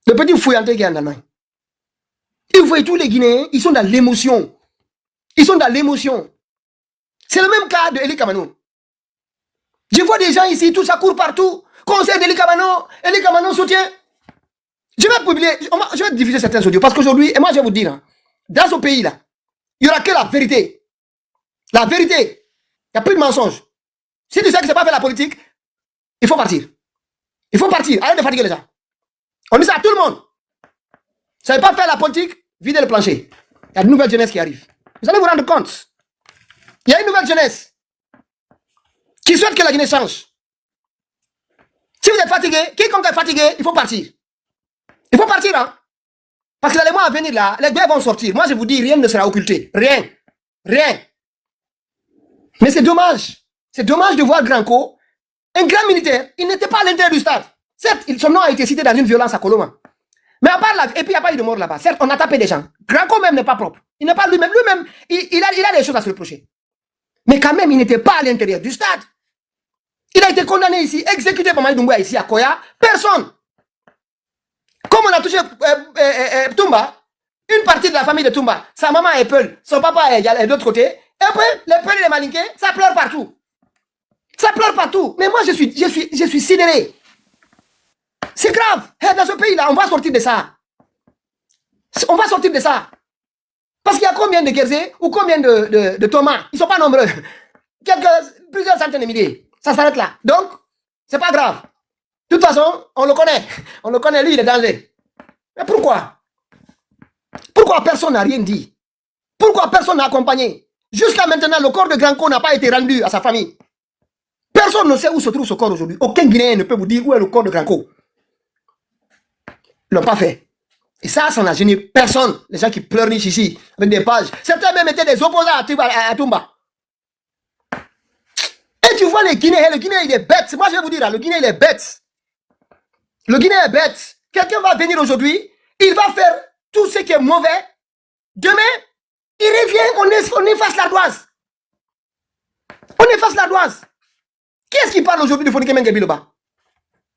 Le petit fouillanté qui est en Allemagne. Et vous voyez, tous les Guinéens, ils sont dans l'émotion. Ils sont dans l'émotion. C'est le même cas de Eli Kamano. Je vois des gens ici, tout ça court partout. Conseil d'Eli Kamano soutient. Je vais publier, je vais diffuser certains audios. Parce qu'aujourd'hui, et moi je vais vous dire, hein, dans ce pays-là, il n'y aura que la vérité. La vérité. Il n'y a plus de mensonges. Si tu sais que ce n'est pas faire la politique, il faut partir. Il faut partir. Arrête de fatiguer les gens. On dit ça à tout le monde. Ça ne savez pas faire la politique, videz le plancher. Il y a de nouvelles jeunesses qui arrivent. Vous allez vous rendre compte. Il y a une nouvelle jeunesse qui souhaite que la Guinée change. Si vous êtes fatigué, quiconque est fatigué, il faut partir. Il faut partir, hein. Parce que dans les mois à venir, là, les guerres vont sortir. Moi, je vous dis, rien ne sera occulté. Rien. Rien. Mais c'est dommage. C'est dommage de voir Granco, un grand militaire, il n'était pas à l'intérieur du stade. Certes, son nom a été cité dans une violence à Coloma. Mais à part là, et puis il n'y a pas eu de mort là-bas. Certes, on a tapé des gens. Granco même n'est pas propre. Il n'est pas lui-même. Lui-même, il a des choses à se reprocher. Mais quand même, il n'était pas à l'intérieur du stade. Il a été condamné ici, exécuté par Mali Doumbouya ici à Koya. Personne. Comme on a touché Toumba, une partie de la famille de Toumba, sa maman est Peul, son papa est de l'autre côté, et après, les Peuls et les Malinqués, ça pleure partout. Ça pleure partout. Mais moi, je suis sidéré. C'est grave. Dans ce pays-là, on va sortir de ça. On va sortir de ça. Parce qu'il y a combien de Guérzé ou combien de Thomas? Ils ne sont pas nombreux. Plusieurs centaines de milliers. Ça s'arrête là. Donc, c'est pas grave. De toute façon, on le connaît. On le connaît, lui, il est danger. Mais pourquoi? Pourquoi personne n'a rien dit? Pourquoi personne n'a accompagné? Jusqu'à maintenant, le corps de Granco n'a pas été rendu à sa famille. Personne ne sait où se trouve ce corps aujourd'hui. Aucun Guinéen ne peut vous dire où est le corps de Granco. Ils ne l'ont pas fait. Et ça n'a gêné personne. Les gens qui pleurnichent ici, avec des pages. Certains même étaient des opposants à Toumba. Et tu vois les Guinéens, le Guinéen il est bête. Moi je vais vous dire, le Guinéen il est bête. Le Guinéen est bête. Quelqu'un va venir aujourd'hui, il va faire tout ce qui est mauvais. Demain, il revient, on efface l'ardoise. On efface l'ardoise. Qui est-ce qui parle aujourd'hui de Fonike Mengue Biloba?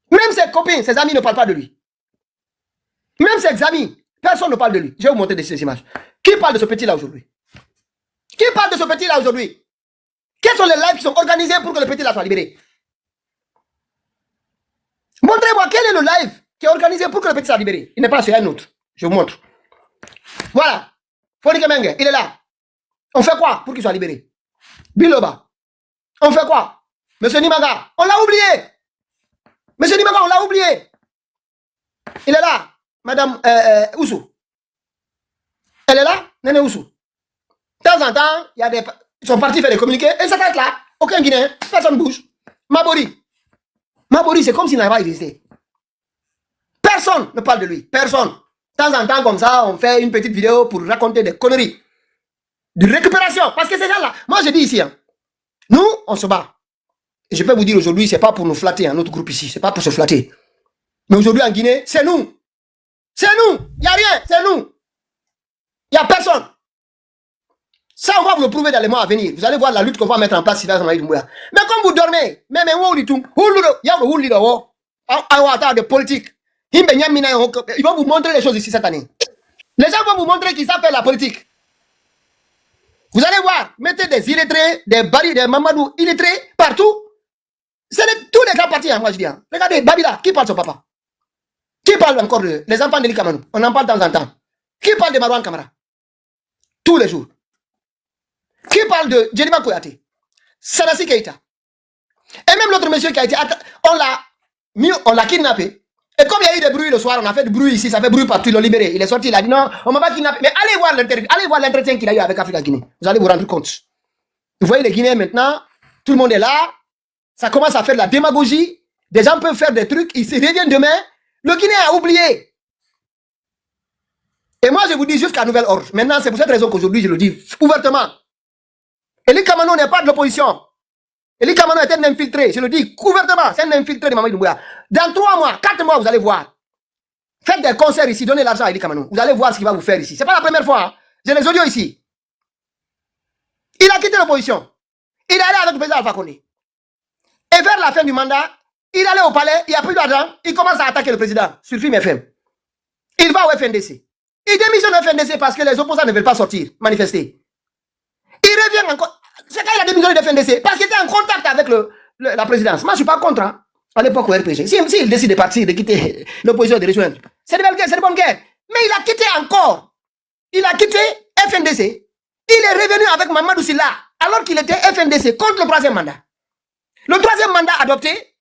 Même ses copains, ses amis ne parlent pas de lui. Même ses amis, personne ne parle de lui. Je vais vous montrer ces images. Qui parle de ce petit-là aujourd'hui? Qui parle de ce petit-là aujourd'hui? Quels sont les lives qui sont organisés pour que le petit-là soit libéré? Montrez-moi quel est le live qui est organisé pour que le petit soit libéré. Il n'est pas sur un autre. Je vous montre. Voilà. Fonike Mengue, il est là. On fait quoi pour qu'il soit libéré? Biloba. On fait quoi? Monsieur Nimaga, on l'a oublié. Monsieur Nimaga, on l'a oublié. Il est là. Madame Oussou. Elle est là, Néné Oussou. De temps en temps, il y a des... Ils sont partis faire des communiqués et ça s'arrête là. Aucun Guinéen, personne ne bouge. Mabori. Mabori, c'est comme s'il n'avait pas existé. Personne ne parle de lui. Personne. De temps en temps, comme ça, on fait une petite vidéo pour raconter des conneries. De récupération. Parce que ces gens-là, moi je dis ici, hein, nous, on se bat. Et je peux vous dire aujourd'hui, ce n'est pas pour nous flatter, hein, notre groupe ici. Ce n'est pas pour se flatter. Mais aujourd'hui en Guinée, c'est nous. C'est nous. Il n'y a rien, c'est nous. Il n'y a personne. Ça, on va vous le prouver dans les mois à venir. Vous allez voir la lutte qu'on va mettre en place ici dans Mali Doumbouya. Mais comme vous dormez, même de politique, ils vont vous montrer les choses ici cette année. Les gens vont vous montrer qu'ils savent faire la politique. Vous allez voir, mettez des illettrés, des Bari, des Mamadou illettrés partout. C'est tous les grands partis, hein, moi je dis. Hein. Regardez, Babila, qui parle de son papa? Qui parle encore des enfants d'Eli Kamano? On en parle de temps en temps. Qui parle de Marwan Kamara? Tous les jours. Qui parle de Djeliba Kouyaté? Sanassi Keita. Et même l'autre monsieur qui a été... On l'a kidnappé. Et comme il y a eu des bruits le soir, on a fait du bruit ici, ça fait bruit partout, ils l'ont libéré. Il est sorti, il a dit non, on ne m'a pas kidnappé. Mais allez voir l'entretien qu'il a eu avec Africa Guinée. Vous allez vous rendre compte. Vous voyez les Guinéens maintenant, tout le monde est là. Ça commence à faire de la démagogie. Des gens peuvent faire des trucs, ils se reviennent demain. Le Guinéen a oublié. Et moi, je vous dis jusqu'à nouvel ordre. Maintenant, c'est pour cette raison qu'aujourd'hui, je le dis ouvertement. Eli Kamano n'est pas de l'opposition. Eli Kamano est un infiltré. Je le dis ouvertement. C'est un infiltré de Mamadi Doumbouya. Dans 3 mois, 4 mois, vous allez voir. Faites des concerts ici. Donnez l'argent à Eli Kamano. Vous allez voir ce qu'il va vous faire ici. Ce n'est pas la première fois. Hein. J'ai les audios ici. Il a quitté l'opposition. Il est allé avec le président Alpha Condé. Et vers la fin du mandat, il allait au palais, il a pris de l'argent, il commence à attaquer le président sur Film FM. Il va au FNDC. Il démissionne au FNDC parce que les opposants ne veulent pas sortir, manifester. Il revient encore. C'est quand il a démissionné du FNDC parce qu'il était en contact avec la présidence. Moi, je ne suis pas contre. Hein, à l'époque au RPG. S'il décide de partir, de quitter l'opposition, de rejoindre, c'est de belle guerre, c'est de bonne guerre. Mais il a quitté encore. Il a quitté FNDC. Il est revenu avec Mamadou Sylla alors qu'il était FNDC contre le troisième mandat. Le troisième mandat adopté,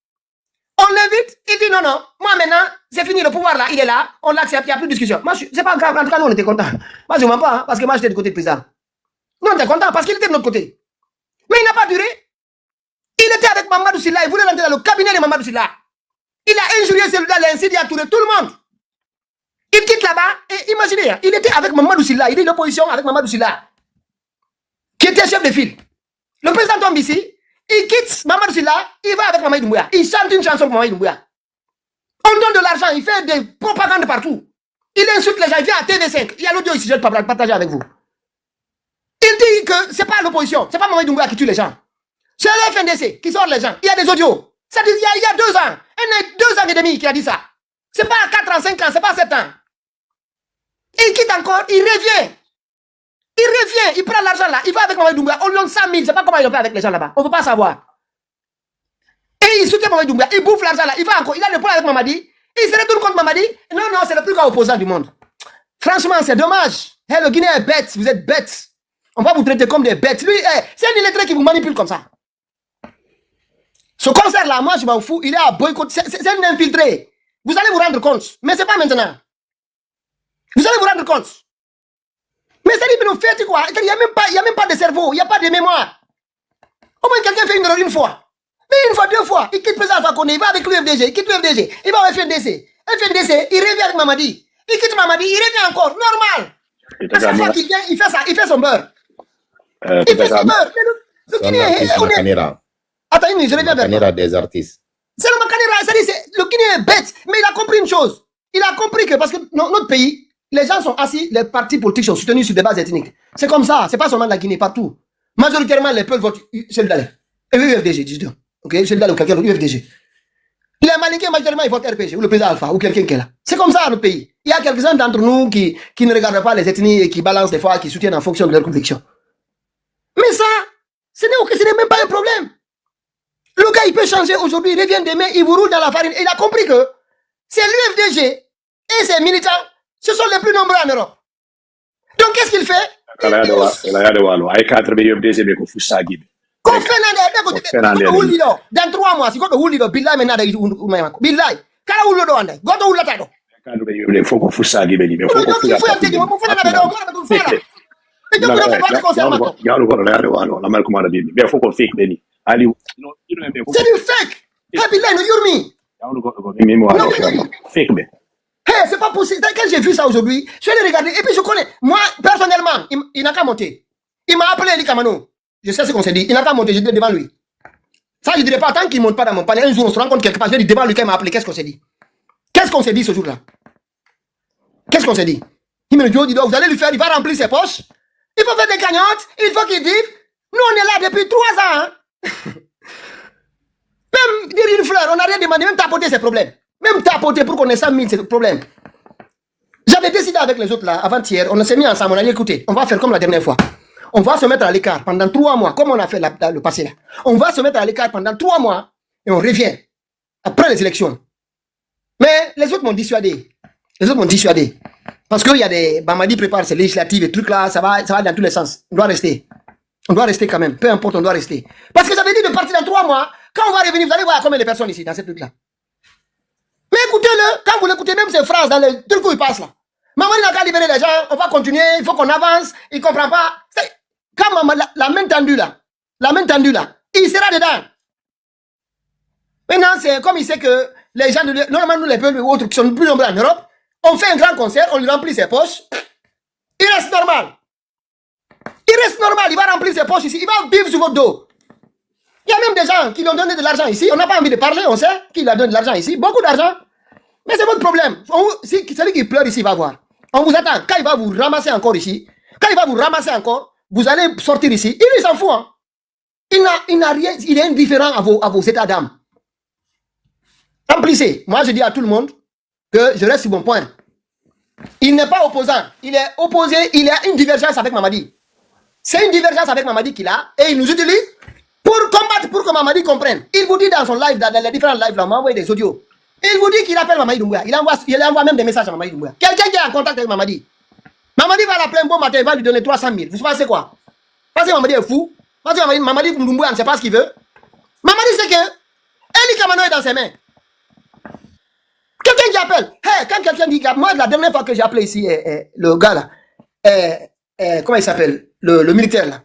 on l'invite, il dit non, non, moi maintenant, c'est fini, le pouvoir là, il est là, on l'accepte, il n'y a plus de discussion. Moi, c'est pas grave, en tout cas, nous on était contents. Moi, je ne mens pas, hein, parce que moi j'étais du côté du président. Nous on était contents parce qu'il était de notre côté. Mais il n'a pas duré. Il était avec Mamadou Sylla, il voulait rentrer dans le cabinet de Mamadou Sylla. Il a injurié celui-là, il a tourné tout le monde. Il quitte là-bas, et imaginez, il était avec Mamadou Sylla, il est l'opposition avec Mamadou Sylla, qui était chef de file. Le président tombe ici, il quitte Mamadou Sylla, il va avec Mamadou Doumbouya. Il chante une chanson pour Mamadou Doumbouya. On donne de l'argent, il fait des propagandes partout. Il insulte les gens, il vient à TV5. Il y a l'audio ici, je vais le partager avec vous. Il dit que ce n'est pas l'opposition, ce n'est pas Mamadou Doumbouya qui tue les gens. C'est le FNDC qui sort les gens. Il y a des audios. Ça dit, il y a 2 ans, 2 ans et demi qui a dit ça. Ce n'est pas 4 ans, 5 ans, ce n'est pas 7 ans. Il quitte encore, il revient. Il revient, il prend l'argent là, il va avec Mamadou Doumbouya, on lui donne 100 000, je ne sais pas comment il le fait avec les gens là-bas, on ne veut pas savoir. Et il soutient Mamadou Doumbouya, il bouffe l'argent là, il va encore, il a le problème avec Mamadi, il se retourne contre Mamadi, non, non, c'est le plus grand opposant du monde. Franchement, c'est dommage. Hey, le Guinéen est bête, vous êtes bêtes. On va vous traiter comme des bêtes. Lui, hey, c'est un illettré qui vous manipule comme ça. Ce concert là, moi je m'en fous, il est à boycotter, c'est un infiltré. Vous allez vous rendre compte, mais ce n'est pas maintenant. Vous allez vous rendre compte. Mais ça dit, mais nous faites quoi? Il n'y a même pas de cerveau, il n'y a pas de mémoire. Au moins quelqu'un fait une erreur une fois. Mais une fois, 2 fois, il quitte le président Alpha Condé, il va avec l'UFDG, il quitte l'UFDG, il va au FNDC. FNDC, il revient avec Mamadi. Il quitte Mamadi, il revient encore, normal. À chaque fois qu'il vient, il fait ça, il fait son beurre. Il fait son beurre. Le Guinéen, attends une minute, je reviens vers toi. Des artistes. C'est le Macanera, le Guinéen est bête, mais il a compris une chose. Il a compris que parce que notre pays, les gens sont assis, les partis politiques sont soutenus sur des bases ethniques. C'est comme ça, c'est pas seulement la Guinée, partout. Majoritairement, les peuples votent celui-là. Et UFDG, dis donc. Ok, celui-là ou quelqu'un d'autre, UFDG. Les Maliens, majoritairement, ils votent RPG, ou le président Alpha, ou quelqu'un qui est là. C'est comme ça, notre pays. Il y a quelques-uns d'entre nous qui ne regardent pas les ethnies et qui balancent des fois, qui soutiennent en fonction de leur conviction. Mais ça, ce n'est même pas un problème. Le gars, il peut changer aujourd'hui, il revient demain, il vous roule dans la farine. Et il a compris que c'est l'UFDG et ses militants, ce sont les plus nombreux en Europe. Donc, qu'est-ce qu'il fait? Dans 3 mois, si vous avez Billah, maintenant, Billah, c'est du fake. Hey, c'est pas possible. Quand j'ai vu ça aujourd'hui, je l'ai regardé et puis je connais. Moi, personnellement, il n'a qu'à monter. Il m'a appelé Eli Kamano. Je sais ce qu'on s'est dit. Il n'a qu'à monter, j'étais devant lui. Ça, je ne dirais pas, tant qu'il ne monte pas dans mon panier, un jour on se rencontre quelque part, je dis devant lui quand il m'a appelé, qu'est-ce qu'on s'est dit? Qu'est-ce qu'on s'est dit ce jour-là? Qu'est-ce qu'on s'est dit? Il me dit, vous allez lui faire, il va remplir ses poches. Il faut faire des cagnottes, il faut qu'il vive. Nous, on est là depuis 3 ans. Hein? Même dire une fleur, on n'a rien demandé, même tapoter ses problèmes. Même tapoter pour qu'on ait 100 000, c'est le problème. J'avais décidé avec les autres là, avant-hier, on s'est mis ensemble, on a dit écoutez, on va faire comme la dernière fois. On va se mettre à l'écart pendant 3 mois, comme on a fait le passé là. On va se mettre à l'écart pendant 3 mois et on revient après les élections. Mais les autres m'ont dissuadé. Les autres m'ont dissuadé. Parce qu'il y a des... Mamadi prépare ses législatives et trucs là, ça va dans tous les sens. On doit rester. On doit rester quand même. Peu importe, on doit rester. Parce que j'avais dit de partir dans 3 mois. Quand on va revenir, vous allez voir combien de personnes ici, dans ces trucs-là. Mais écoutez-le, quand vous l'écoutez, même ces phrases, dans les trucs où il passe là. Mamadi n'a qu'à libérer les gens, on va continuer, il faut qu'on avance, il ne comprend pas. Quand la main tendue là, il sera dedans. Maintenant, c'est comme il sait que les gens, normalement nous les peuples ou autres qui sont plus nombreux en Europe, on fait un grand concert, on lui remplit ses poches, il reste normal. Il reste normal, il va remplir ses poches ici, il va vivre sur votre dos. Il y a même des gens qui lui ont donné de l'argent ici, on n'a pas envie de parler, on sait qu'il a donné de l'argent ici, beaucoup d'argent. Mais c'est votre problème. Celui qui pleure ici va voir. On vous attend. Quand il va vous ramasser encore ici, vous allez sortir ici. Il s'en fout. Hein. Il n'a rien, il est indifférent à vos états d'âme. Remplissez. Moi, je dis à tout le monde que je reste sur mon point. Il n'est pas opposant. Il est opposé. Il a une divergence avec Mamadi. C'est une divergence avec Mamadi qu'il a et il nous utilise pour combattre, pour que Mamadi comprenne. Il vous dit dans son live, dans les différents lives, là, on m'a envoyé des audios. Il vous dit qu'il appelle Mamadi Doumbouya. Il envoie même des messages à Mamadi Doumbouya. Quelqu'un qui est en contact avec Mamadi. Mamadi va l'appeler un bon matin, il va lui donner 300 000. Vous pensez quoi? Parce que Mamadi est fou. Parce que Mamadi Doumbouya ne sait pas ce qu'il veut. Mamadi sait que Eli Kamano est dans ses mains. Quelqu'un qui appelle. Hey, quand quelqu'un dit que moi, la dernière fois que j'ai appelé ici, le gars là, comment il s'appelle? Le militaire là.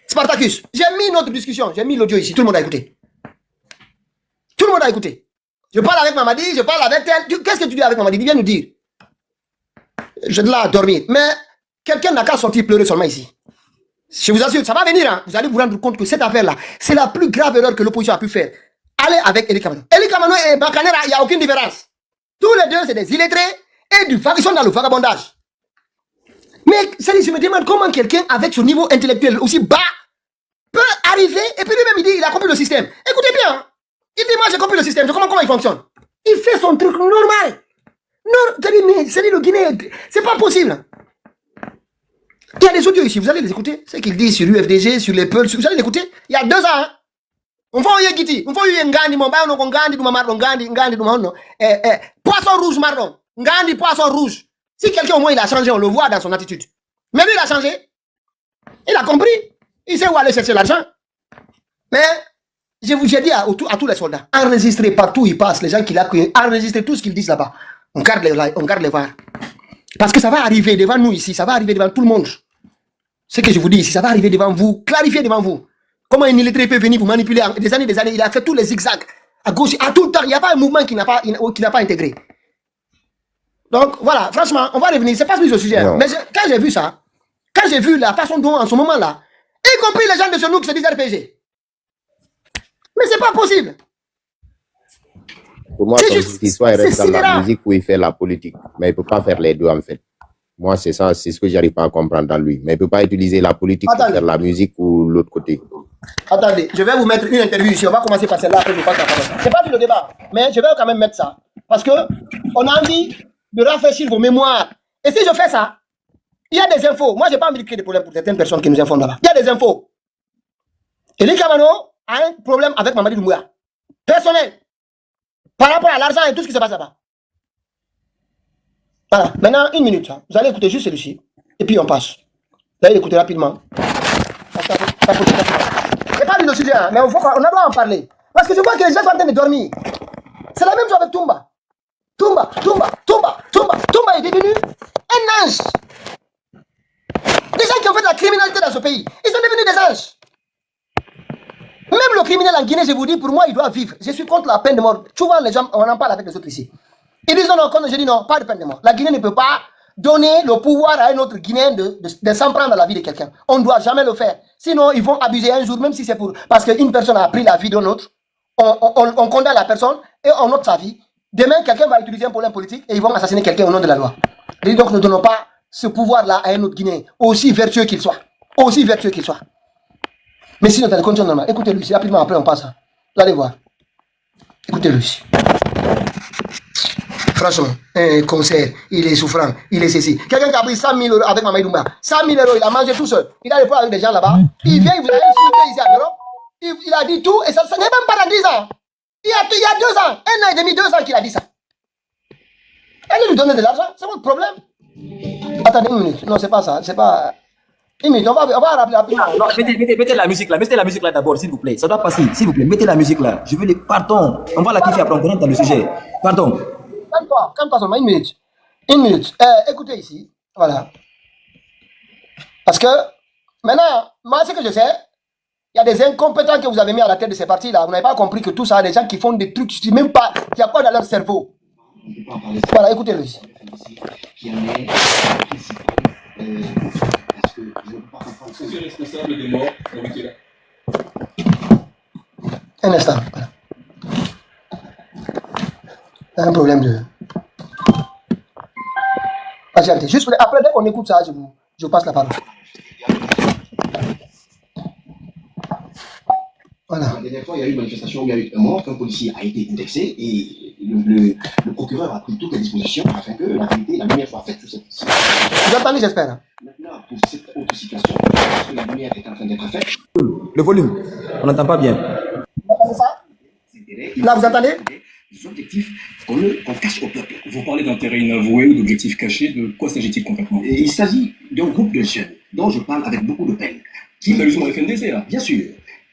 Spartacus. J'ai mis notre discussion, j'ai mis l'audio ici, tout le monde a écouté. Tout le monde a écouté. Je parle avec Mamadi, je parle avec elle. Qu'est-ce que tu dis avec Mamadi? Viens nous dire. Je suis là à dormir. Mais quelqu'un n'a qu'à sortir pleurer seulement ici. Je vous assure, ça va venir. Hein. Vous allez vous rendre compte que cette affaire-là, c'est la plus grave erreur que l'opposition a pu faire. Allez avec Eli Kamano. Eli Kamano et Bakanera, il n'y a aucune différence. Tous les deux, c'est des illettrés et ils sont dans le vagabondage. Mais je me demande comment quelqu'un avec son niveau intellectuel aussi bas peut arriver et puis lui-même il dit il a compris le système. Écoutez bien, hein. Il dit moi j'ai compris le système, je comprends comment il fonctionne. Il fait son truc normal. C'est le Guinée, c'est pas possible. Il y a des audios ici, vous allez les écouter. C'est qu'il dit sur l'UFDG, sur les Peuls, vous allez l'écouter. Il y a 2 ans. Hein. On va y Giti, on va y Ngandi, mon bain, on Ngandi, Ngandi, poisson rouge marron, Ngandi, poisson rouge. Si quelqu'un au moins il a changé, on le voit dans son attitude. Mais lui il a changé. Il a compris. Il sait où aller chercher l'argent. Mais j'ai dit à tous les soldats, enregistrez partout où ils passent, les gens qui l'accueillent, enregistrez tout ce qu'ils disent là-bas. On garde les voir. Parce que ça va arriver devant nous ici, ça va arriver devant tout le monde. Ce que je vous dis ici, ça va arriver devant vous, clarifier devant vous. Comment un illettré peut venir vous manipuler des années, il a fait tous les zigzags. À gauche, à tout le temps, il n'y a pas un mouvement qui n'a pas intégré. Donc voilà, franchement, on va revenir, c'est pas plus au sujet. Mais quand j'ai vu ça, quand j'ai vu la façon dont en ce moment-là, y compris les gens de chez nous qui se disent RPG. Mais c'est pas possible. Pour moi, soit il reste dans la musique ou il fait la politique. Mais il ne peut pas faire les deux en fait. Moi, c'est ça, c'est ce que j'arrive pas à comprendre dans lui. Mais il ne peut pas utiliser la politique pour faire la musique ou l'autre côté. Attendez, je vais vous mettre une interview ici. On va commencer par celle-là, après je passe la parole. C'est pas du le débat, mais je vais quand même mettre ça. Parce que on a envie de rafraîchir vos mémoires. Et si je fais ça, il y a des infos. Moi, je n'ai pas envie de créer des problèmes pour certaines personnes qui nous informent là-bas. Il y a des infos. Eli Kamano a un problème avec Mamadi Doumbouya. Personnel. Par rapport à l'argent et tout ce qui se passe là-bas. Voilà. Maintenant, 1 minute. Hein. Vous allez écouter juste celui-ci. Et puis on passe. Vous allez l'écouter rapidement. C'est pas le sujet, hein, mais on a droit en parler. Parce que je vois que les gens sont en train de dormir. C'est la même chose avec Toumba. Toumba est devenu un ange. Les gens qui ont fait de la criminalité dans ce pays, ils sont devenus des anges. Même le criminel en Guinée, je vous dis, pour moi, il doit vivre. Je suis contre la peine de mort. Souvent, les gens, on en parle avec les autres ici. Ils disent non, je dis non, pas de peine de mort. La Guinée ne peut pas donner le pouvoir à un autre Guinéen de s'en prendre à la vie de quelqu'un. On ne doit jamais le faire. Sinon, ils vont abuser un jour, même si c'est pour... Parce qu'une personne a pris la vie d'un autre, on condamne la personne et on ôte sa vie. Demain, quelqu'un va utiliser un problème politique et ils vont assassiner quelqu'un au nom de la loi. Et donc, ne donnons pas ce pouvoir-là à un autre Guinéen, aussi vertueux qu'il soit. Aussi vertueux qu'il soit. Mais sinon, dans les conditions normales, écoutez-lui, rapidement, après on passe. Vous allez voir. Écoutez-lui. Franchement, un concert, il est souffrant, il est ceci. Quelqu'un qui a pris 100 000 € avec Mamadi Doumbouya, 100 000 €, il a mangé tout seul. Il a des problèmes avec des gens là-bas. Il vient, il vous a insulté ici à Europe. Il a dit tout, et ça n'est même pas dans 10 ans. Il y a 2 ans, 1 an et demi, 2 ans qu'il a dit ça. Elle lui donne de l'argent, c'est votre problème. Attendez 1 minute, non, c'est pas ça, c'est pas... 1 minute, on va rappeler rapidement. Non, mettez la musique là d'abord, s'il vous plaît. Ça doit passer, s'il vous plaît, mettez la musique là. Je veux les... Pardon, on va la kiffer après, on rentre dans le sujet. Pardon. Calme-toi seulement, 1 minute. 1 minute. Écoutez ici, voilà. Parce que, maintenant, moi, ce que je sais, il y a des incompétents que vous avez mis à la tête de ces partis-là. Vous n'avez pas compris que tout ça, des gens qui font des trucs, je ne sais même pas, il y a quoi dans leur cerveau. Voilà, écoutez-le ici. Je suis responsable des morts. Un instant. Voilà. Il y a un problème de... Patientez. Juste après, dès qu'on écoute ça, je passe la parole. Voilà. La dernière fois, il y a eu une manifestation où il y a eu un mort, qu'un policier a été indexé et le procureur a pris toutes les dispositions afin que la vérité, la lumière soit faite sur cette situation. Vous entendez, j'espère. Maintenant, pour cette autre situation, parce que la lumière est en train d'être faite, Le volume, on n'entend pas bien. Là, vous entendez? des objectifs qu'on cache au peuple. Vous parlez d'intérêts inavoués ou d'objectifs cachés. De quoi s'agit-il concrètement? Et il s'agit d'un groupe de jeunes dont je parle avec beaucoup de peine. Qui est l'allusion au FNDC là? Bien sûr,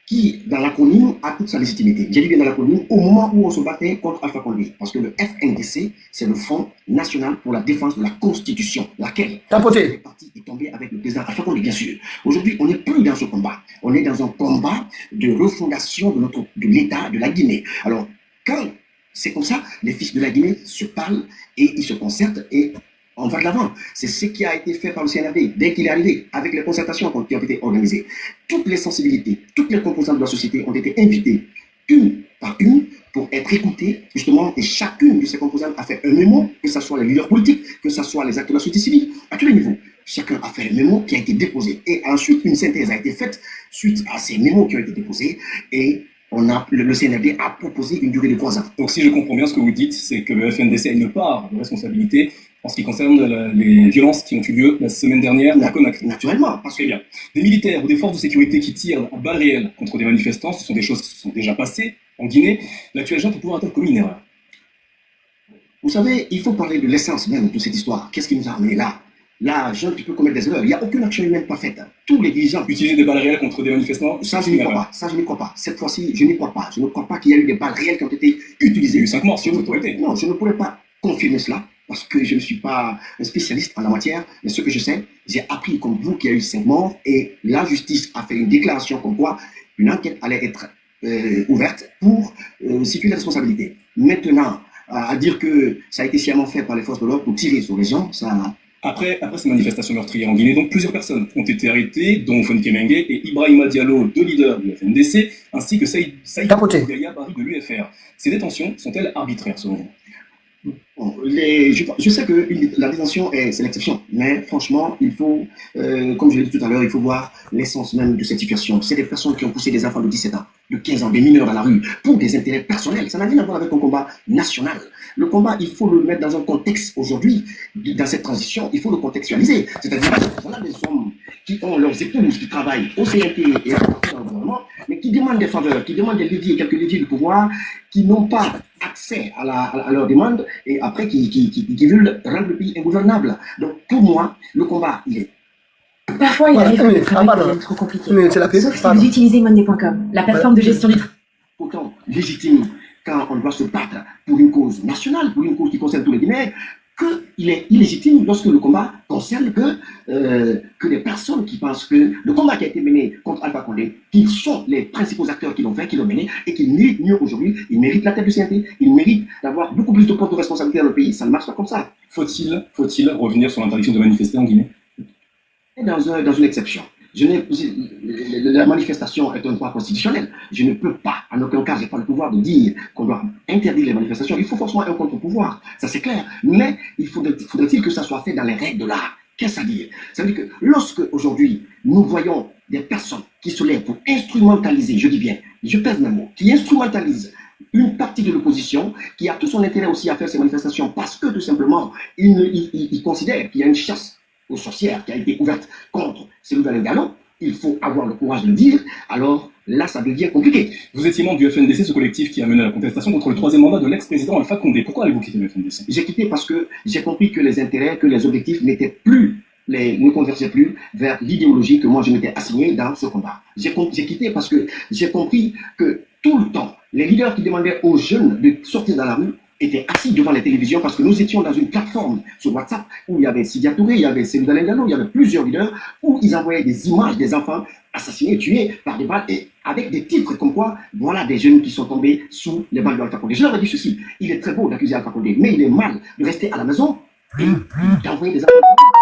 qui dans l'acronyme a toute sa légitimité. J'ai dit bien dans l'acronyme au moment où on se battait contre Alpha Condé. Parce que le FNDC, c'est le Front National pour la Défense de la Constitution, laquelle Tapoté. le parti est tombé avec le président Alpha Condé, bien sûr. Aujourd'hui, on n'est plus dans ce combat. On est dans un combat de refondation de l'État de la Guinée. Alors, quand c'est comme ça, les fils de la Guinée se parlent et ils se concertent et on va de l'avant. C'est ce qui a été fait par le CNRD dès qu'il est arrivé, avec les concertations qui ont été organisées. Toutes les sensibilités, toutes les composantes de la société ont été invitées, une par une, pour être écoutées, justement, et chacune de ces composantes a fait un mémo, que ce soit les leaders politiques, que ce soit les acteurs de la société civile, à tous les niveaux. Chacun a fait un mémo qui a été déposé. Et ensuite, une synthèse a été faite suite à ces mémos qui ont été déposés et le CNRD a proposé une durée de 3 ans. Donc si je comprends bien ce que vous dites, c'est que le FNDC a une part de responsabilité en ce qui concerne les violences qui ont eu lieu la semaine dernière à Conakry. Naturellement, parce que Très bien. Des militaires ou des forces de sécurité qui tirent à balles réelles contre des manifestants, ce sont des choses qui se sont déjà passées en Guinée. L'actuel agent peut pouvoir a-t-elle commis une erreur? vous savez, il faut parler de l'essence même de cette histoire. Qu'est-ce qui nous a amené là? Là, jeune, tu peux commettre des erreurs. Il n'y a aucune action humaine pas faite. Tous les dirigeants. Utiliser des balles réelles contre des manifestants, Ça, je n'y crois pas. Ça, je n'y crois pas. Cette fois-ci, je n'y crois pas. Je ne crois pas qu'il y a eu des balles réelles qui ont été utilisées. Il y a eu 5 morts sur l'autorité. Non, je ne pourrais pas confirmer cela parce que je ne suis pas un spécialiste en la matière. Mais ce que je sais, j'ai appris comme vous qu'il y a eu 5 morts et la justice a fait une déclaration comme quoi une enquête allait être ouverte pour situer les responsabilités. Maintenant, à dire que ça a été sciemment fait par les forces de l'ordre pour tirer sur les gens, ça... Après ces manifestations meurtrières en Guinée, donc plusieurs personnes ont été arrêtées, dont Fonke Mengue et Ibrahima Diallo, deux leaders du FNDC, ainsi que Saïd Gaya Barry de l'UFR. Ces détentions sont-elles arbitraires selon vous? Bon, je sais que la détention c'est l'exception, mais franchement, il faut, comme je l'ai dit tout à l'heure, il faut voir l'essence même de cette situation. C'est des personnes qui ont poussé des enfants de 17 ans, de 15 ans, des mineurs à la rue, pour des intérêts personnels. Ça n'a rien à voir avec un combat national. Le combat, il faut le mettre dans un contexte aujourd'hui, dans cette transition, il faut le contextualiser. C'est-à-dire, voilà des hommes qui ont leurs épouses, qui travaillent au CNT et à dans le gouvernement, mais qui demandent des faveurs, qui demandent des leviers, quelques leviers du pouvoir, qui n'ont pas accès à leurs demandes et après qui veulent rendre le pays ingouvernable. Donc pour moi, le combat, il est... Parfois, il arrive que le travail devienne trop compliqué. Sauf si vous utilisez Monday.com, la plateforme de gestion du travail. Pourtant, légitime, quand on doit se battre pour une cause nationale, pour une cause qui concerne tous les Guinéens, qu'il est illégitime lorsque le combat concerne que des personnes qui pensent que le combat qui a été mené contre Alpha Condé, qu'ils sont les principaux acteurs qui l'ont fait, qui l'ont mené, et qu'ils méritent mieux aujourd'hui, ils méritent la tête du CNT, ils méritent d'avoir beaucoup plus de postes de responsabilité dans le pays, ça ne marche pas comme ça. Faut-il revenir sur l'interdiction de manifester en Guinée? Dans une exception. La manifestation est un droit constitutionnel. Je ne peux pas, en aucun cas, je n'ai pas le pouvoir de dire qu'on doit interdire les manifestations. Il faut forcément un contre-pouvoir, ça c'est clair. Mais faudrait-il que ça soit fait dans les règles de l'art. Qu'est-ce que ça veut dire? Ça veut dire que lorsque aujourd'hui nous voyons des personnes qui se lèvent pour instrumentaliser, je dis bien, je pèse mes mots, qui instrumentalisent une partie de l'opposition qui a tout son intérêt aussi à faire ces manifestations parce que tout simplement, ils considèrent qu'il y a une chasse aux sorcières qui a été ouverte contre Cellou Dalein Diallo, il faut avoir le courage de le dire, alors là ça devient compliqué. Vous étiez membre du FNDC, ce collectif qui a mené la contestation contre le 3e mandat de l'ex-président Alpha Condé. Pourquoi avez-vous quitté le FNDC? J'ai quitté parce que j'ai compris que les intérêts, que les objectifs n'étaient plus, ne convergeaient plus vers l'idéologie que moi je m'étais assigné dans ce combat. J'ai quitté parce que j'ai compris que tout le temps, les leaders qui demandaient aux jeunes de sortir dans la rue étaient assis devant les télévisions parce que nous étions dans une plateforme sur WhatsApp où il y avait Sidia Touré, il y avait Cellou Dalein Diallo, il y avait plusieurs leaders où ils envoyaient des images des enfants assassinés, tués par des balles et avec des titres comme quoi, voilà des jeunes qui sont tombés sous les balles de Alpha Condé. Je leur ai dit ceci, il est très beau d'accuser Alpha Condé, mais il est mal de rester à la maison et d'envoyer des enfants.